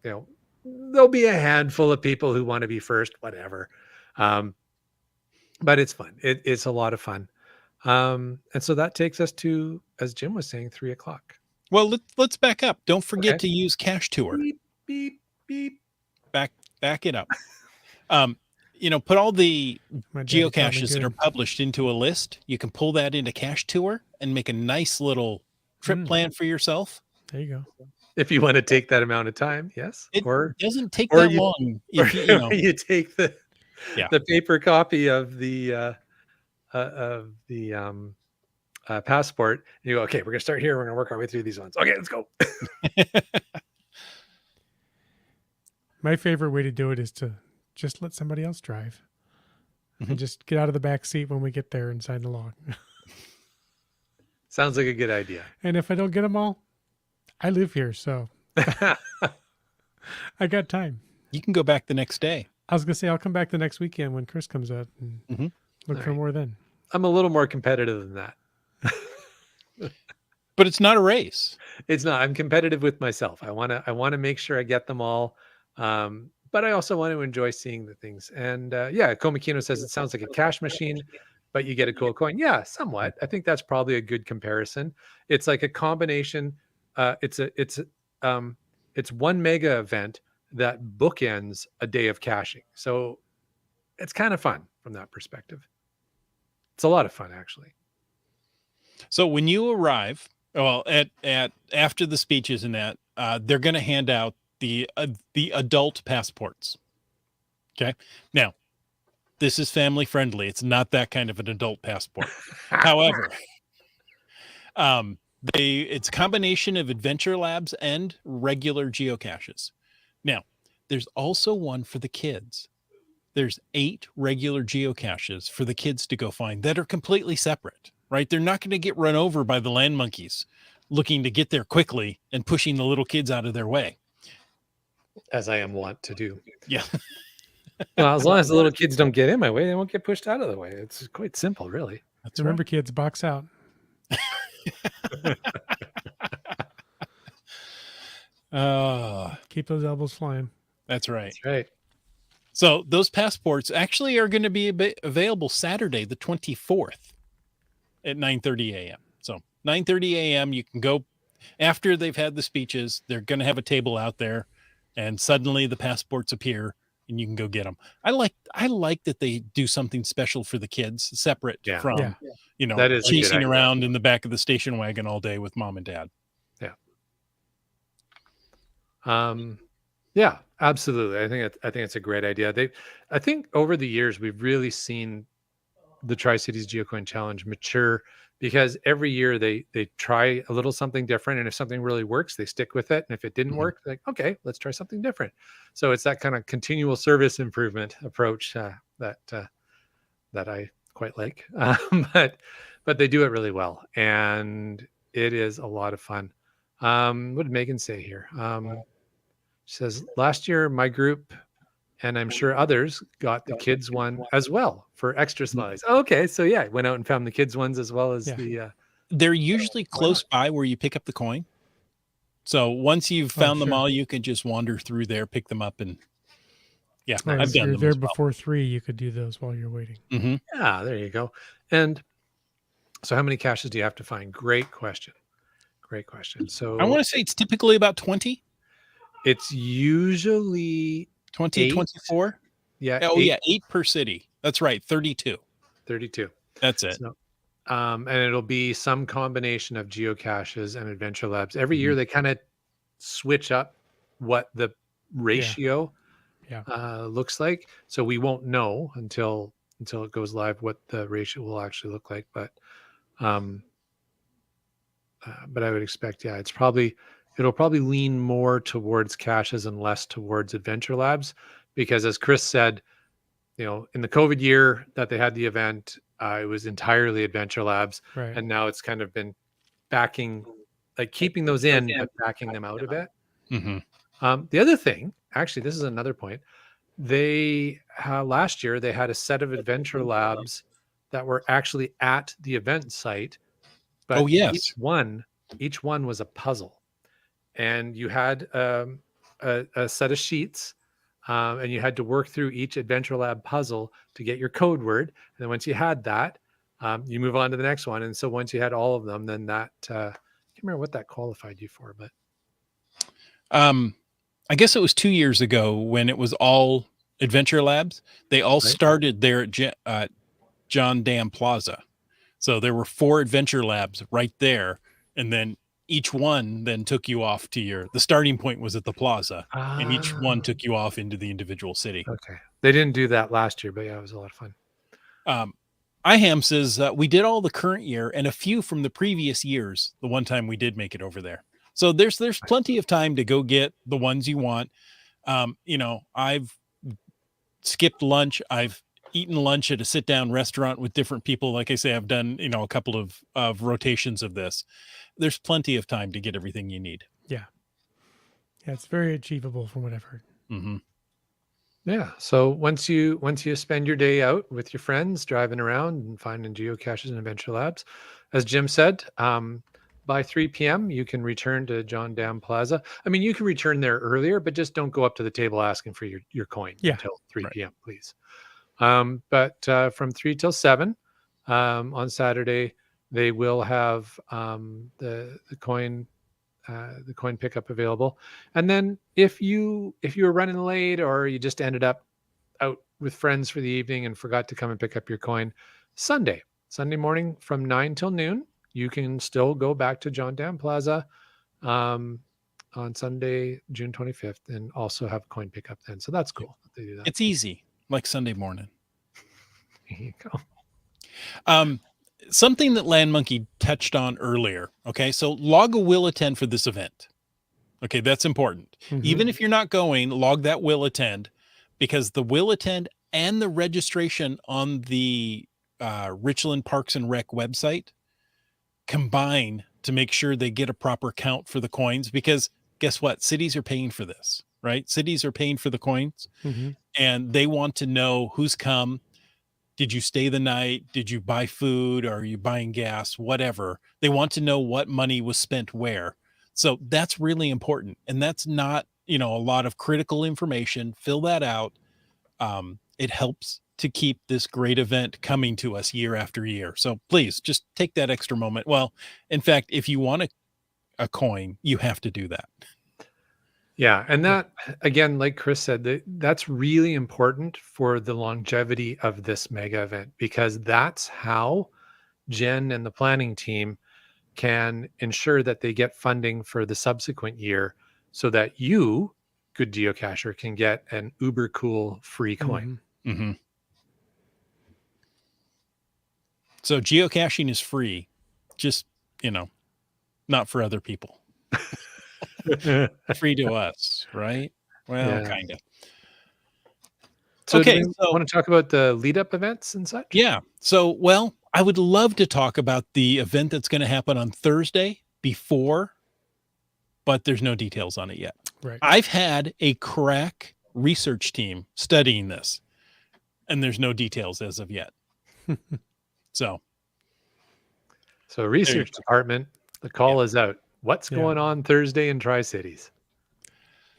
there'll be a handful of people who want to be first, whatever. But it's fun. It's a lot of fun. And so that takes us to, as Jim was saying, 3:00. Well, let's back up. Don't forget Okay. to use Cache Tour. Beep, beep, beep. Back it up. Put all the My daddy taught me geocaches that good. are published into a list. You can pull that into Cache Tour and make a nice little trip plan for yourself. There you go. If you want to take that amount of time, yes. It doesn't take or that you- long Or if you know. you take the Yeah. the paper copy of the passport, and you go, okay, we're gonna start here. We're gonna work our way through these ones. Okay, let's go. My favorite way to do it is to just let somebody else drive. Mhm. And just get out of the back seat when we get there and sign the log. Sounds like a good idea. And if I don't get them all, I live here, so I got time. You can go back the next day. I was gonna say I'll come back the next weekend when Chris comes out and Mhm. look for Alright. more then. I'm a little more competitive than that. But it's not a race. It's not. I'm competitive with myself. I want to make sure I get them all. But I also want to enjoy seeing the things. And Komakino says it sounds like a cash machine, but you get a cool coin. Yeah, somewhat. I think that's probably a good comparison. It's like a combination. It's 1 mega event that bookends a day of caching. So it's kind of fun from that perspective. It's a lot of fun, actually. So when you arrive, well, at after the speeches and that, they're going to hand out the adult passports. Okay. Now, this is family friendly. It's not that kind of an adult passport. However, it's a combination of Adventure Labs and regular geocaches. Now, there's also one for the kids. There's 8 regular geocaches for the kids to go find that are completely separate, right? They're not going to get run over by the land monkeys looking to get there quickly and pushing the little kids out of their way. As I am wont to do. Yeah. Well, as long as the little kids don't get in my way, they won't get pushed out of the way. It's quite simple, really. That's Remember, right. kids, box out. Keep those elbows flying. That's right. That's right. So those passports actually are going to be available Saturday, the 24th at 9:30 a.m. So 9:30 a.m. you can go after they've had the speeches. They're going to have a table out there, and suddenly the passports appear, and you can go get them. I like that they do something special for the kids, separate from That is a good chasing idea. around in the back of the station wagon all day with mom and dad. Yeah, absolutely. I think it's a great idea. I think over the years we've really seen the TriCities GeoCoin Challenge mature, because every year they try a little something different, and if something really works, they stick with it. And if it didn't work, they're like, okay, let's try something different. So it's that kind of continual service improvement approach that I quite like. But they do it really well, and it is a lot of fun. What did Megan say here? She says, last year my group, and I'm sure others, got the kids one as well for extra smileys. Okay, so yeah, went out and found the kids ones as well as the. They're usually close by where you pick up the coin. So once you've found them all, you can just wander through there, pick them up, and I've done If you're them there as well. before 3, you could do those while you're waiting. Mm-hmm. Yeah, there you go. And so how many caches do you have to find? Great question. So I want to say it's typically about 20. it's usually 20, 24. Yeah. Oh, yeah. 8 per city. That's right. 32. 32. That's it. So, and it'll be some combination of geocaches and Adventure Labs. Every year they kind of switch up what the ratio looks like. So we won't know until it goes live what the ratio will actually look like. But I would expect, it'll probably lean more towards caches and less towards Adventure Labs, because as Chris said, in the COVID year that they had the event, it was entirely Adventure Labs, Right. and now it's kind of been keeping those in, but backing them out a bit. Mm-hmm. The other thing, actually, this is another point. They last year they had a set of Adventure Labs that were actually at the event site, but each one was a puzzle, and you had a set of sheets. And you had to work through each Adventure Lab puzzle to get your code word. And then once you had that, you move on to the next one. And so once you had all of them, then that, I can't remember what that qualified you for, but. I guess it was 2 years ago when it was all Adventure Labs. They all Right. started there at John Dam Plaza. So there were 4 Adventure Labs right there, and then each one then took you off to the starting point was at the plaza, and each one Ah, took you off into the individual city. okay. They didn't do that last year, but yeah, it was a lot of fun. IHAM says we did all the current year and a few from the previous years. The one time we did make it over there, so there's plenty of time to go get the ones you want. I've skipped lunch. I've eaten lunch at a sit down restaurant with different people. Like I say, I've done a couple of rotations of this. There's plenty of time to get everything you need. Yeah, it's very achievable from what I've heard. Mm-hmm. Yeah. So once you spend your day out with your friends, driving around and finding geocaches and adventure labs, as Jim said, by 3 p.m. you can return to John Dam Plaza. I mean, you can return there earlier, but just don't go up to the table asking for your coin Yeah. until 3 Right. p.m. please. But from 3 till 7 on Saturday, they will have the coin pickup available. And then if you were running late or you just ended up out with friends for the evening and forgot to come and pick up your coin, Sunday morning from 9 till noon, you can still go back to John Dam Plaza on Sunday, June 25th, and also have coin pickup then. So that's cool that they do that. It's easy, like Sunday morning. There you go. Something that Land Monkey touched on earlier. Okay, so log a will attend for this event. Okay, that's important. Mhm. Even if you're not going, log that will attend, because the will attend and the registration on the Richland Parks and Rec website combine to make sure they get a proper count for the coins. Because guess what? Cities are paying for this, right? Cities are paying for the coins, Mhm. and they want to know who's come. Did you stay the night? Did you buy food? Are you buying gas? Whatever. They want to know what money was spent where. So that's really important. And that's not, a lot of critical information. Fill that out. It helps to keep this great event coming to us year after year. So please just take that extra moment. Well, in fact, if you want a coin, you have to do that. Yeah, and that again, like Chris said, that's really important for the longevity of this mega event, because that's how Jen and the planning team can ensure that they get funding for the subsequent year, so that you, good geocacher, can get an uber cool free coin. Mhm. Mm-hmm. So geocaching is free, just, not for other people. Free to us, right? Well, Yeah. kind of. So Okay, do we so want to talk about the lead up events and such? yeah. So, well, I would love to talk about the event that's going to happen on Thursday before, but there's no details on it yet. Right. I've had a crack research team studying this, and there's no details as of yet. So, So research department, the call is out. What's Yeah. going on Thursday in TriCities?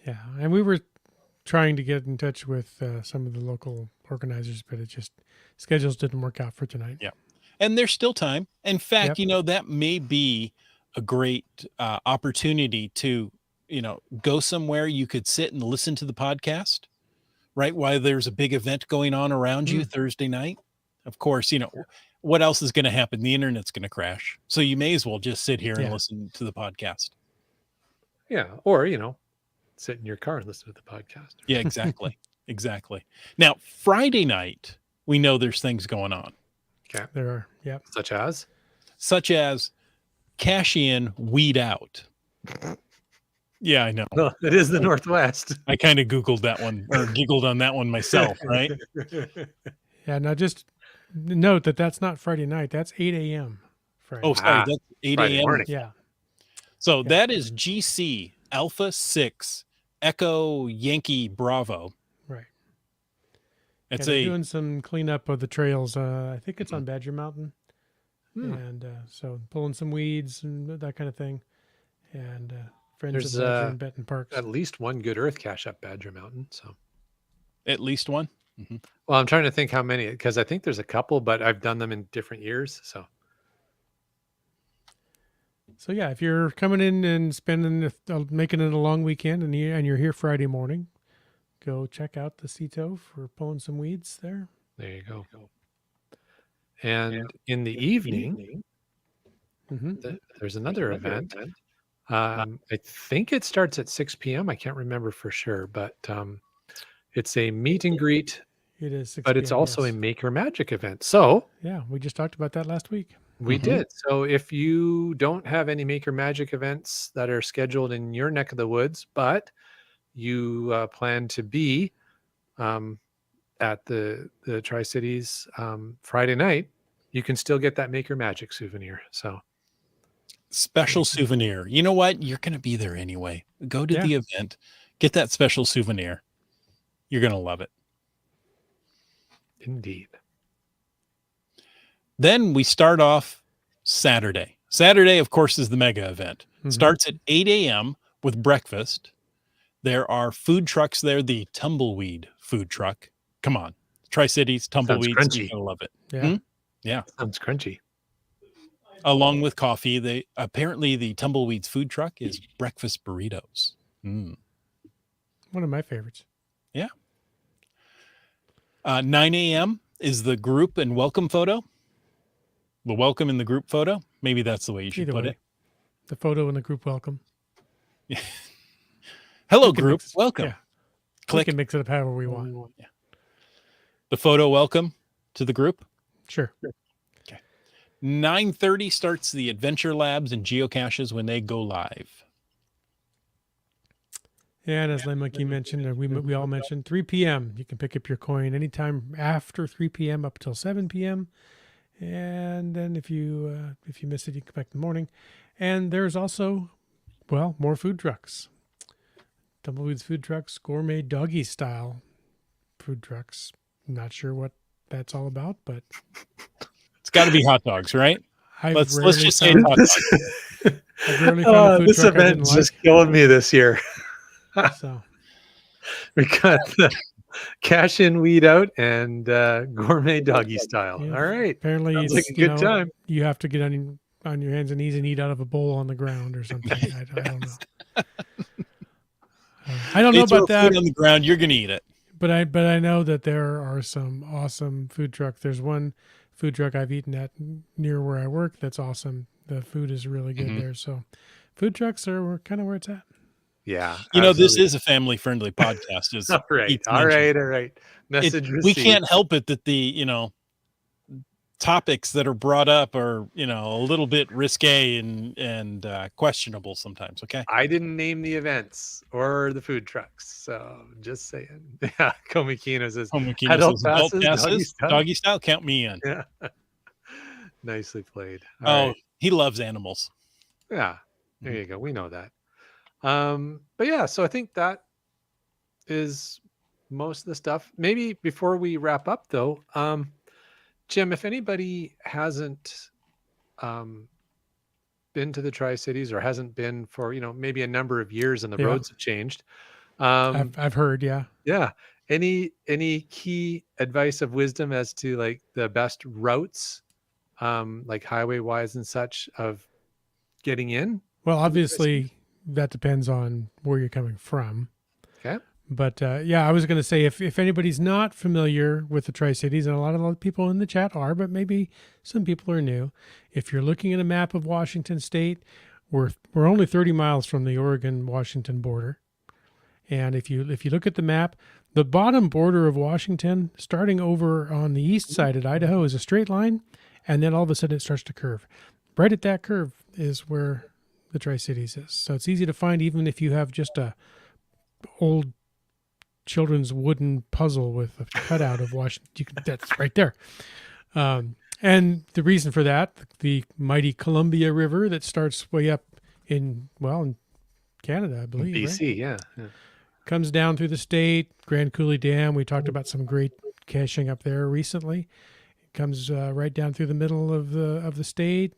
Yeah, and we were trying to get in touch with some of the local organizers, but schedules didn't work out for tonight. yeah. And there's still time. In fact, Yep. that may be a great opportunity to, go somewhere you could sit and listen to the podcast, right? While there's a big event going on around you Thursday night. Of course, what else is going to happen? The internet's going to crash. So you may as well just sit here and Yeah. listen to the podcast. Yeah, or sit in your car and listen to the podcast. Yeah, exactly. Exactly. Now, Friday night, we know there's things going on, Okay. There are. Yep. Such as cash in, weed out. Yeah, I know. well, it is the Northwest. I kind of Googled that one or giggled on that one myself, right? Yeah. Now just note that that's not Friday night. That's 8 a.m. Friday. Oh, sorry, Ah, that's 8 Friday a.m. morning. Yeah. So that is GC Alpha 6 Echo Yankee Bravo. Right. It's they're doing some cleanup of the trails. I think it's Mm-hmm. on Badger Mountain, and so pulling some weeds and that kind of thing. And friends There's, of Badger and Benton Parks. At least one good earth cache up Badger Mountain. So, at least one. Mm-hmm. well, I'm trying to think how many, because I think there's a couple, but I've done them in different years. So, So yeah, if you're coming in and making it a long weekend, and you're here Friday morning, go check out the Cito for pulling some weeds there. There you go. And in the evening, Mm-hmm. there's another event. I think it starts at 6 p.m. I can't remember for sure, but it's a meet and greet, It is 6 but it's p.m., also a yes. Maker Magic event. So Yeah, we just talked about that last week. we Mhm. did. So if you don't have any Maker Magic events that are scheduled in your neck of the woods, but you plan to be at the TriCities Friday night, you can still get that Maker Magic souvenir. So Special souvenir. You know what? You're going to be there anyway. Go to Yeah. the event, get that special souvenir. You're going to love it. indeed. Then we start off Saturday. Saturday, of course, is the mega event. Mhm. Starts at 8 a.m. with breakfast. There are food trucks there, the tumbleweed food truck. Come on. TriCities, tumbleweeds, crunchy. you're going to love it. Yeah. Yeah. Sounds crunchy. Along with coffee, they apparently the tumbleweeds food truck is breakfast burritos. One of my favorites. 9 a.m. is the group and welcome photo. The welcome in the group photo. Maybe that's the way you should Either put way. it. The photo and the group welcome. Hello, We can group. mix- Welcome. Yeah. We Click can mix it up however we want. the photo welcome to the group. Sure. 9:30 starts the adventure labs and geocaches when they go live. Yeah, and as Monkey mentioned, and we all mentioned, 3 p.m. You can pick up your coin anytime after 3 p.m. up till 7 p.m. And then if you miss it, you can come back in the morning. And there's also, well, more food trucks. Tumbleweeds food trucks, gourmet doggy style food trucks. Not sure what that's all about, but It's got to be hot dogs, right? I've Let's rarely just say found, hot dogs. I've rarely found a food This truck I didn't event's like. just killing me this year. So We got the cash in, weed out, and gourmet doggy style. Yeah. All right. apparently, Sounds it's, like a good time. you have to get on your hands and knees and eat out of a bowl on the ground or something. I don't know. I don't They know throw about that, food on the ground. You're gonna eat it. but I know that there are some awesome food trucks. There's one food truck I've eaten at near where I work that's awesome. The food is really good Mhm. there. So food trucks are kind of where it's at. Yeah. You know, this absolutely. is a family-friendly podcast. Is All right. Pete's All mentioned. right. All right. Message We received. can't help it that the topics that are brought up are a little bit risque and questionable sometimes. Okay. I didn't name the events or the food trucks. So just saying. Yeah. Komikino says, Homokino adult says adult passes, doggy passes, style. doggy style. Count me in. Yeah. Nicely played. Oh, All right. he loves animals. Yeah. There you go. We know that. But yeah, so I think that is most of the stuff. Maybe before we wrap up though, Jim, if anybody hasn't been to the Tri-Cities or hasn't been for, maybe a number of years and the Yeah. roads have changed. I've heard, yeah. Yeah. Any key advice of wisdom as to like the best routes, like highway wise and such of getting in? Well, obviously that depends on where you're coming from. Okay. But yeah, I was going to say if anybody's not familiar with the Tri-Cities, and a lot of people in the chat are, but maybe some people are new. If you're looking at a map of Washington State, we're only 30 miles from the Oregon-Washington border. And if you look at the map, the bottom border of Washington, starting over on the east side at Idaho, is a straight line, and then all of a sudden it starts to curve. Right at that curve is where the Tri-Cities is. So it's easy to find, even if you have just a old children's wooden puzzle with a cutout of Washington. That's right there. And the reason for that, the mighty Columbia River that starts way up in Canada, I believe, BC, right? yeah. Comes down through the state, Grand Coulee Dam. We talked about some great caching up there recently. It comes right down through the middle of the state,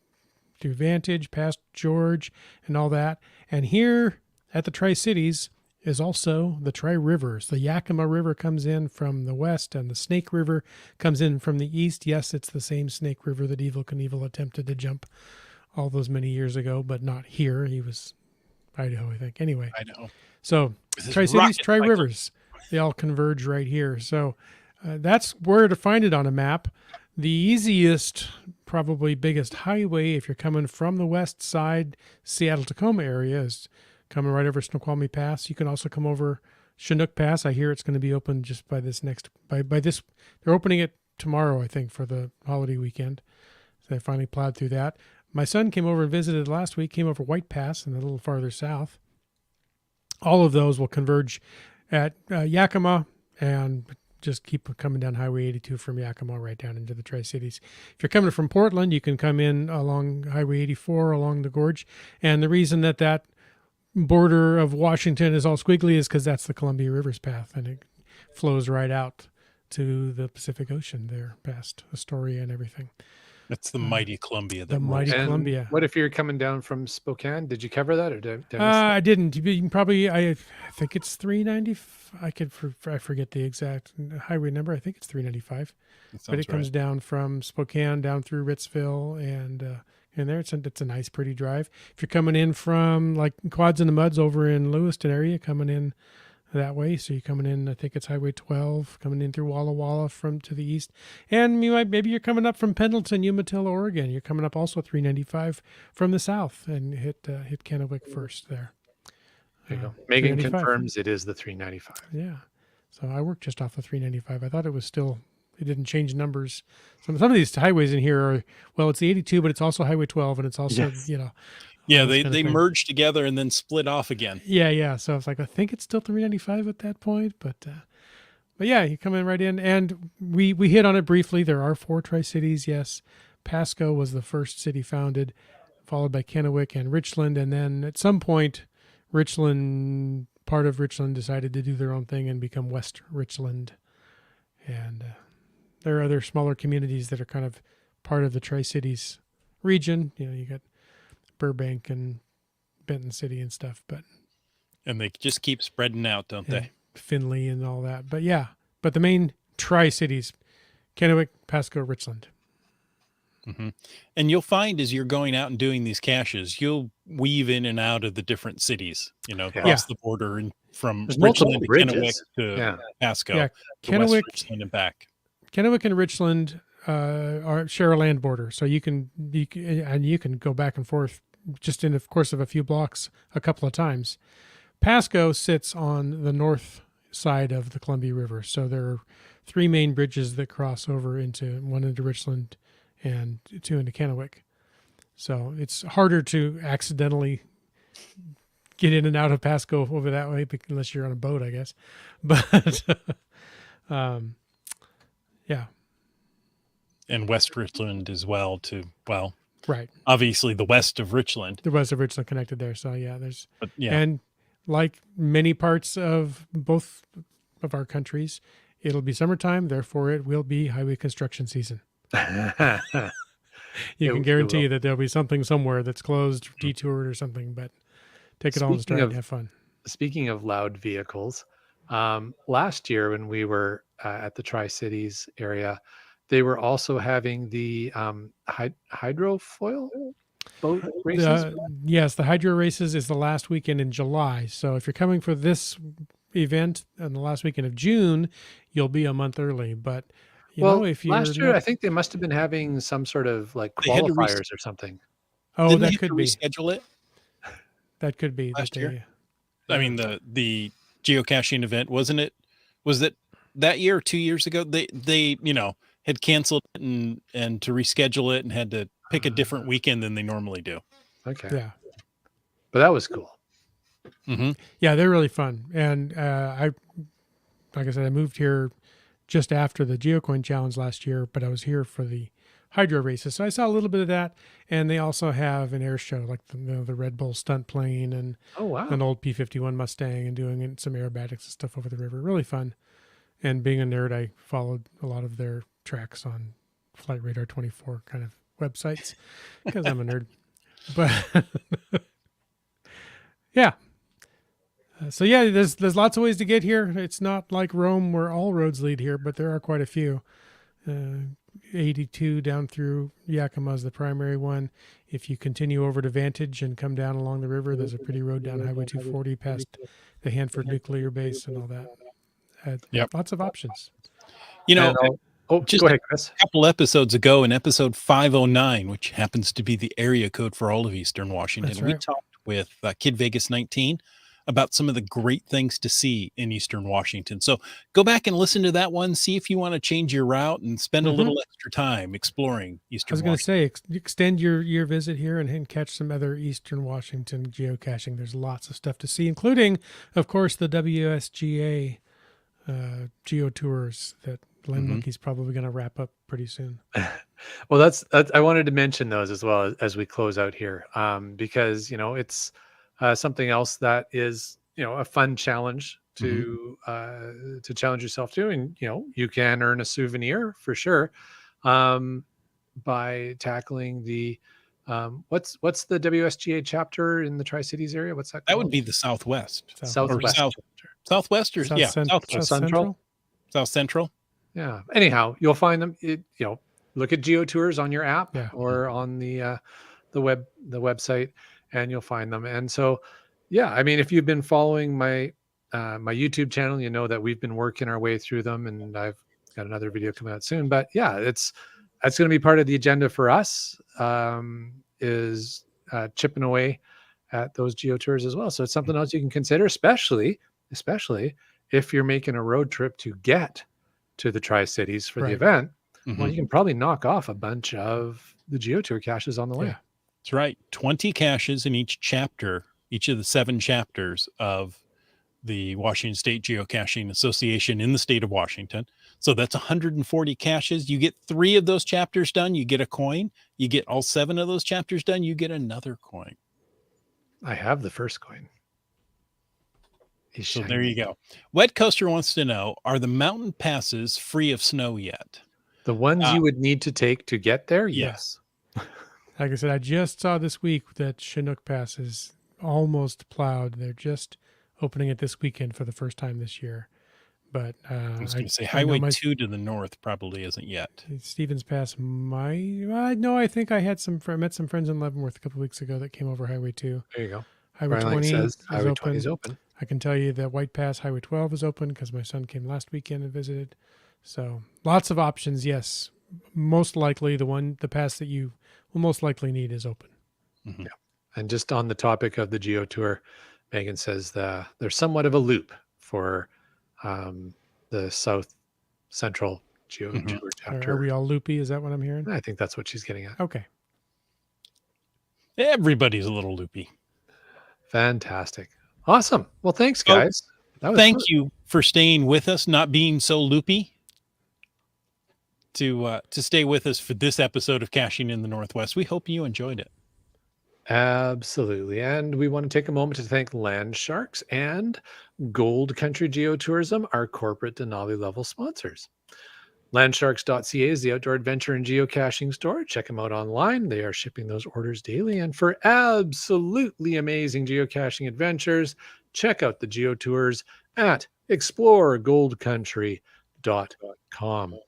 through Vantage, past George, and all that. And here at the Tri-Cities is also the Tri-Rivers. The Yakima River comes in from the west, and the Snake River comes in from the east. Yes, it's the same Snake River that Evel Knievel attempted to jump all those many years ago, but not here. He was Idaho, I think. Anyway, Idaho. so With his Tri-Cities, rocket Tri-Rivers, they all converge right here. So that's where to find it on a map. The easiest, probably biggest highway, if you're coming from the west side, Seattle-Tacoma area, is coming right over Snoqualmie Pass. You can also come over Chinook Pass. I hear it's going to be open just by this by this. They're opening it tomorrow, I think, for the holiday weekend. So they finally plowed through that. My son came over and visited last week, came over White Pass and a little farther south. All of those will converge at Yakima and just keep coming down Highway 82 from Yakima right down into the Tri-Cities. If you're coming from Portland, you can come in along Highway 84 along the gorge. And the reason that border of Washington is all squiggly is because that's the Columbia River's path, and it flows right out to the Pacific Ocean there past Astoria and everything. That's the mighty Columbia. The mighty And Columbia. what if you're coming down from Spokane? Did you cover that, or did I miss that? I didn't. You can probably, I think it's 390. I forget the exact highway number. I think it's 395. But it comes down from Spokane down through Ritzville and there. It's a nice, pretty drive. If you're coming in from like Quads in the Muds over in Lewiston area, coming in that way. So you're coming in, I think it's Highway 12, coming in through Walla Walla from to the east. And maybe you're coming up from Pendleton, Umatilla, Oregon. You're coming up also 395 from the south and hit Kennewick first there. There you go. Megan 395. confirms it is the 395. Yeah. So I worked just off the 395. I thought it was still, it didn't change numbers. Some of these highways in here are, well, it's the 82, but it's also Highway 12, and it's also, Yeah, they merged together and then split off again. Yeah. So it's like, I think it's still 395 at that point, but yeah, you come in right in, and we hit on it briefly. There are 4 Tri-Cities. Yes, Pasco was the first city founded, followed by Kennewick and Richland, and then at some point, part of Richland decided to do their own thing and become West Richland, and there are other smaller communities that are kind of part of the Tri-Cities region. You got Burbank and Benton City and stuff, And they just keep spreading out, don't they? Findlay and all that. But the main Tri-Cities, Kennewick, Pasco, Richland. Mm-hmm. And you'll find as you're going out and doing these caches, you'll weave in and out of the different cities, across the border and from There's Richland to multiple Kennewick bridges. to Pasco, Yeah, to West Richland and back. Kennewick and Richland share a land border, so you can go back and forth just in the course of a few blocks a couple of times. Pasco sits on the north side of the Columbia River, so there are 3 main bridges that cross over one into Richland and 2 into Kennewick. So it's harder to accidentally get in and out of Pasco over that way, unless you're on a boat, I guess. But yeah. And West Richland as well Right. obviously the west of Richland. The west of Richland connected there. So and like many parts of both of our countries, it'll be summertime. Therefore, it will be highway construction season. You can guarantee that there'll be something somewhere that's closed, detoured or something, but take it all in stride and have fun. Speaking of loud vehicles, last year when we were at the Tri-Cities area, they were also having the hydrofoil boat races. Yes, the hydro races is the last weekend in July. So if you're coming for this event on the last weekend of June, you'll be a month early. But if you're last year, I think they must have been having some sort of like qualifiers or something. Oh, Didn't that they could be. reschedule it. That could be Last year? I mean, the geocaching event, wasn't it? Was it that year or 2 years ago? They had canceled it and to reschedule it and had to pick a different weekend than they normally do. Okay. Yeah. But that was cool. Mm-hmm. Yeah, they're really fun. And like I said, I moved here just after the GeoCoin challenge last year, but I was here for the hydro races. So I saw a little bit of that. And they also have an air show, like the Red Bull stunt plane and an old P-51 Mustang, and doing some aerobatics and stuff over the river. Really fun. And being a nerd, I followed a lot of their tracks on Flight Radar 24 kind of websites because I'm a nerd. But yeah. So yeah, there's lots of ways to get here. It's not like Rome where all roads lead here, but there are quite a few. 82 down through Yakima is the primary one. If you continue over to Vantage and come down along the river, there's a pretty road down Highway 240 past the Hanford Nuclear Base and all that. Yep. Lots of options. You know, And just go ahead, Chris. a couple episodes ago in episode 509, which happens to be the area code for all of Eastern Washington, That's we right. talked with Kid Vegas 19 about some of the great things to see in Eastern Washington. So go back and listen to that one. See if you want to change your route and spend a little extra time exploring I Eastern was going to Washington. say, extend your visit here and catch some other Eastern Washington geocaching. There's lots of stuff to see, including, of course, the WSGA geo tours that Glen Monkey's probably going to wrap up pretty soon. Well, that's I wanted to mention those as well as we close out here, because it's something else that is a fun challenge to challenge yourself to, and you can earn a souvenir for sure by tackling the what's the WSGA chapter in the Tri-Cities area? What's that That called? would be the Southwest. Southwest South- chapter. Southwest or South yeah, Cent- Southwest. South Central? South Central. Yeah. Anyhow, you'll find them. Look at GeoTours on your app or on the website, and you'll find them. And so, yeah, I mean, if you've been following my YouTube channel, you know that we've been working our way through them, and I've got another video coming out soon. But yeah, that's going to be part of the agenda for us. Is chipping away at those GeoTours as well. So it's something else you can consider, especially if you're making a road trip to get to the Tri-Cities for the event. Well, you can probably knock off a bunch of the GeoTour caches on the way. Yeah. That's right. 20 caches in each chapter, each of the 7 chapters of the Washington State Geocaching Association in the state of Washington. So that's 140 caches. You get 3 of those chapters done, you get a coin. You get all 7 of those chapters done, you get another coin. I have the first coin. So there you go. Wet Coaster wants to know, are the mountain passes free of snow yet? The ones you would need to take to get there? Yes. Like I said, I just saw this week that Chinook Pass is almost plowed. They're just opening it this weekend for the first time this year. But I was going to say Highway 2 to the north probably isn't yet. Stevens Pass no, I think I had met some friends in Leavenworth a couple weeks ago that came over Highway 2. There you go. Highway Brian 20 says is Highway open. 20 is open. I can tell you that White Pass Highway 12 is open because my son came last weekend and visited. So lots of options. Yes, most likely the pass that you will most likely need is open. Yeah. And just on the topic of the Geo Tour, Megan says there's somewhat of a loop for the South Central Geo Tour chapter. Are we all loopy? Is that what I'm hearing? I think that's what she's getting at. Okay. Everybody's a little loopy. Fantastic. Awesome. Well, thanks, guys. Thank you for staying with us, not being so loopy, to stay with us for this episode of Caching in the Northwest. We hope you enjoyed it. Absolutely. And we want to take a moment to thank Land Sharks and Gold Country Geotourism, our corporate Denali level sponsors. Landsharks.ca is the outdoor adventure and geocaching store. Check them out online. They are shipping those orders daily. And for absolutely amazing geocaching adventures, check out the geotours at exploregoldcountry.com.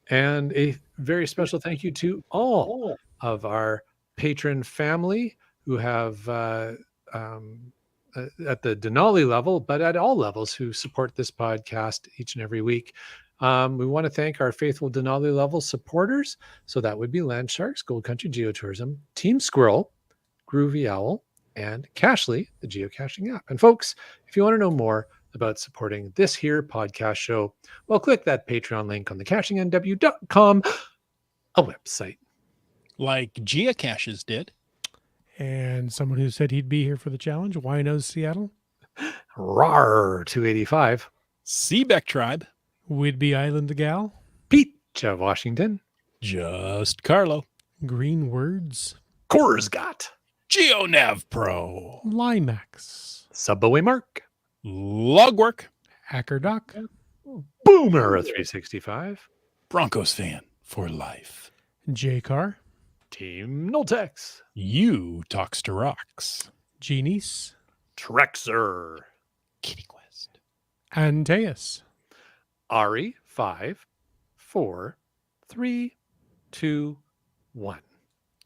And a very special thank you to all of our patron family who have at the Denali level, but at all levels, who support this podcast each and every week. We want to thank our faithful Denali level supporters. So that would be Land Sharks, Gold Country Geotourism, Team Squirrel, Groovy Owl, and Cachly, the geocaching app. And folks, if you want to know more about supporting this here podcast show, well, click that Patreon link on the cachingnw.com, a website. Like geocaches did. And someone who said he'd be here for the challenge, Winos Seattle. Rawr, 285. Seebeck Tribe. Whidbey Island Gal. Pete of Washington. Just Carlo. Green Words. Korsgott. GeoNav Pro. Limax. Subway Mark. Logwork. Hackerdoc. Boomer 365. Broncos fan for life. J-Car. Team Noltex. You Talks to Rocks. Genies. Trexer. Kitty Quest. Antaeus. Ari 5 4 3 2, 1.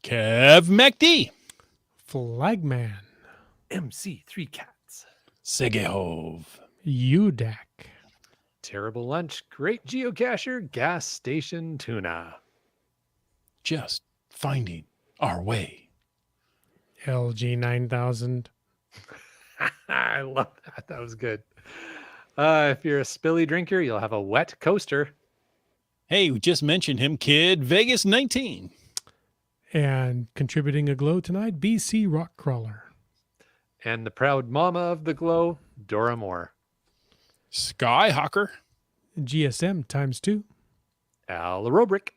Kev MacD. Flagman. MC3 Cats. Segehove. UDAC. Terrible Lunch. Great Geocacher. Gas Station Tuna. Just finding our way. LG 9000. I love that. That was good. If you're a spilly drinker, you'll have a wet coaster. Hey, we just mentioned him, Kid Vegas 19. And contributing a glow tonight, BC Rock Crawler. And the proud mama of the glow, Dora Moore. Skyhawker. GSM ×2. Al Robrick.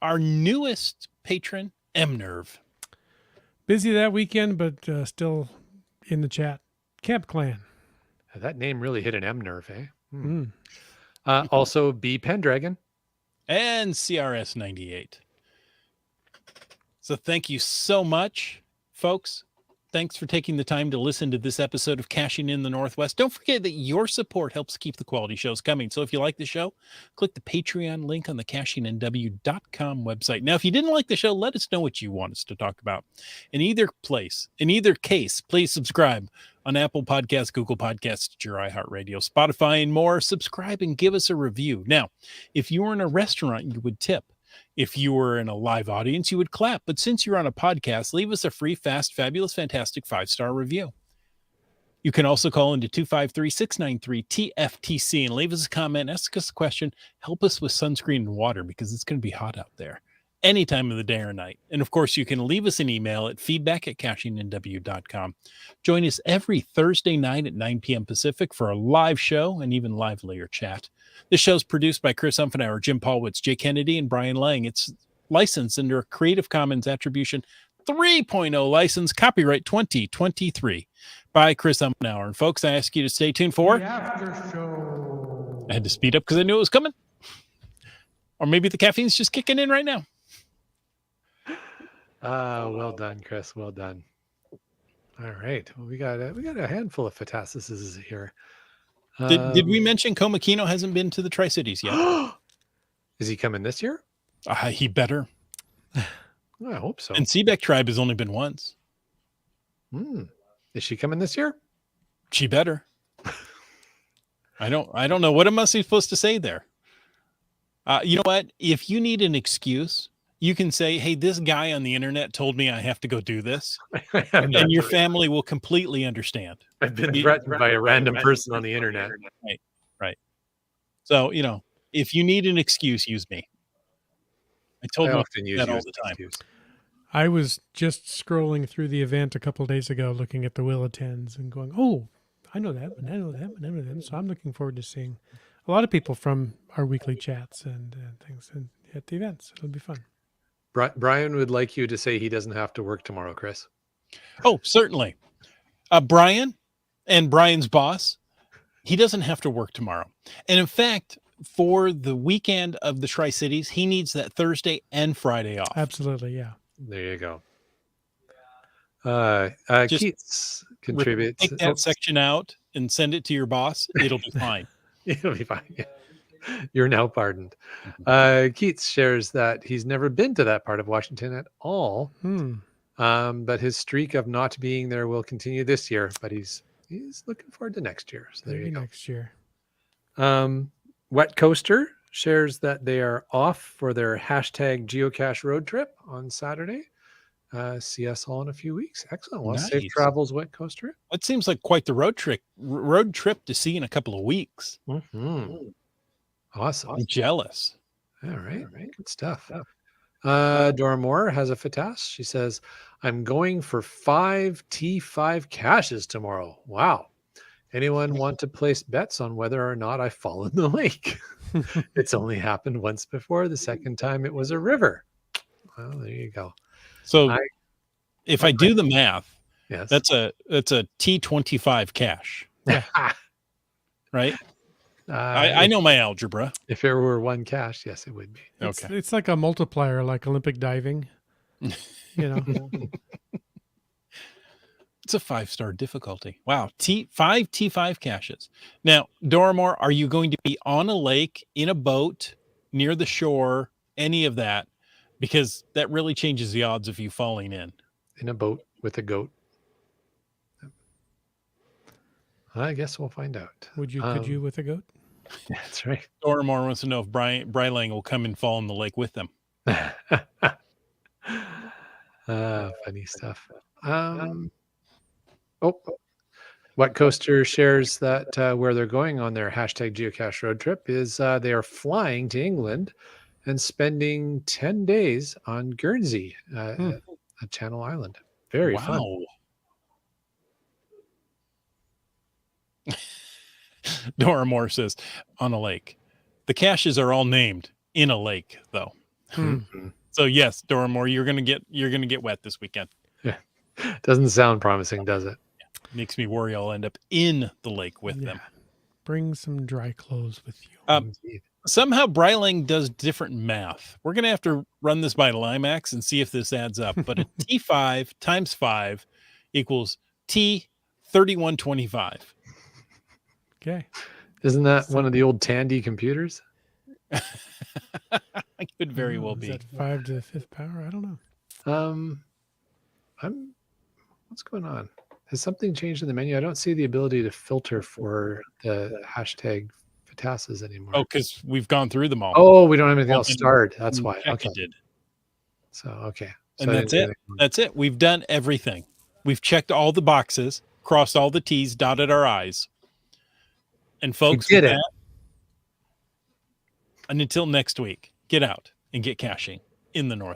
Our newest patron, M-Nerve. Busy that weekend, but still in the chat. Camp Clan. That name really hit an M nerve, eh? Mm. Also, B Pendragon. And CRS 98. So thank you so much, folks. Thanks for taking the time to listen to this episode of Caching in the Northwest. Don't forget that your support helps keep the quality shows coming. So if you like the show, click the Patreon link on the cachingnw.com website. Now, if you didn't like the show, let us know what you want us to talk about. In either case, please subscribe on Apple Podcasts, Google Podcasts, Stitcher, iHeartRadio, Spotify, and more. Subscribe and give us a review. Now, if you were in a restaurant, you would tip. If you were in a live audience, you would clap. But since you're on a podcast, leave us a free, fast, fabulous, fantastic 5-star review. You can also call into 253-693-TFTC and leave us a comment, ask us a question, help us with sunscreen and water because it's going to be hot out there any time of the day or night. And of course, you can leave us an email at feedback@cachingnw.com. Join us every Thursday night at 9 p.m. Pacific for a live show and even livelier chat. This show is produced by Chris Umfenauer, Jim Paulwitz, Jay Kennedy, and Brian Lang. It's licensed under a Creative Commons Attribution 3.0 license, copyright 2023 by Chris Umfenauer. And folks, I ask you to stay tuned for The after show. I had to speed up because I knew it was coming. Or maybe the caffeine's just kicking in right now. Well done, Chris. Well done. All right. Well, we got a handful of Fatasises here. Did we mention Komakino hasn't been to the TriCities yet? Is he coming this year? He better. Oh, I hope so. And Seebeck Tribe has only been once. Is she coming this year? She better. I don't know. What am I supposed to say there? You know what? If you need an excuse, you can say, hey, this guy on the internet told me I have to go do this. And your family will completely understand. I've been threatened by a random person on the internet. Right. So, if you need an excuse, use me. I told you often use that you all as the an time. excuse. I was just scrolling through the event a couple of days ago, looking at the Will Attends and going, oh, I know that one, I know that one, I know that one. So I'm looking forward to seeing a lot of people from our weekly chats and things at the events. It'll be fun. Brian would like you to say he doesn't have to work tomorrow, Chris. Oh, certainly. Brian and Brian's boss, he doesn't have to work tomorrow. And in fact, for the weekend of the Tri-Cities, he needs that Thursday and Friday off. Absolutely, yeah. There you go. Just Keats contributes. Take that section out and send it to your boss. It'll be fine. It'll be fine. You're now pardoned. Keats shares that he's never been to that part of Washington at all. But his streak of not being there will continue this year. But he's looking forward to next year. So there you go. Next year. Wet Coaster shares that they are off for their hashtag geocache road trip on Saturday. See us all in a few weeks. Excellent. Well, Nice. safe travels, Wet Coaster. That seems like quite the road trip to see in a couple of weeks. Awesome. I'm jealous. All right. Good stuff. Dora Moore has a fatas. She says, I'm going for 5 T5 caches tomorrow. Wow. Anyone want to place bets on whether or not I fall in the lake? It's only happened once before. The second time it was a river. Well, there you go. So if I do the math, Yes. that's a T25 cache, right? I know my algebra. If there were one cache, yes, it would be. Okay. It's like a multiplier, like Olympic diving. You know. It's a 5-star difficulty. Wow. 5 T5 caches. Now, Doramore, are you going to be on a lake, in a boat, near the shore, any of that? because that really changes the odds of you falling in. In a boat with a goat. I guess we'll find out. Could you with a goat? That's right. Doramore wants to know if Brylang will come and fall in the lake with them. Funny stuff. What Coaster shares that where they're going on their hashtag geocache road trip is they are flying to England and spending 10 days on Guernsey, a Channel Island. Very fun. Doramore says on a lake. The caches are all named in a lake, though. Mhm. So yes, Doramore, you're gonna get wet this weekend. Yeah, doesn't sound promising, does it? Makes me worry I'll end up in the lake with them. Bring some dry clothes with you. Indeed. Somehow Brylang does different math. We're gonna have to run this by Limax and see if this adds up. But a T5 times 5 equals T3125. Okay. Isn't that one of the old Tandy computers? It could very well be. Is that 5 to the 5th power? I don't know. What's going on? Has something changed in the menu? I don't see the ability to filter for the hashtag FATASs anymore. Oh, because we've gone through them all. Oh, we don't have anything else starred. That's why. Okay. Did. So, okay. And that's it. That's it. We've done everything. We've checked all the boxes, crossed all the T's, dotted our I's. And folks, we did it. And until next week, get out and get caching in the North.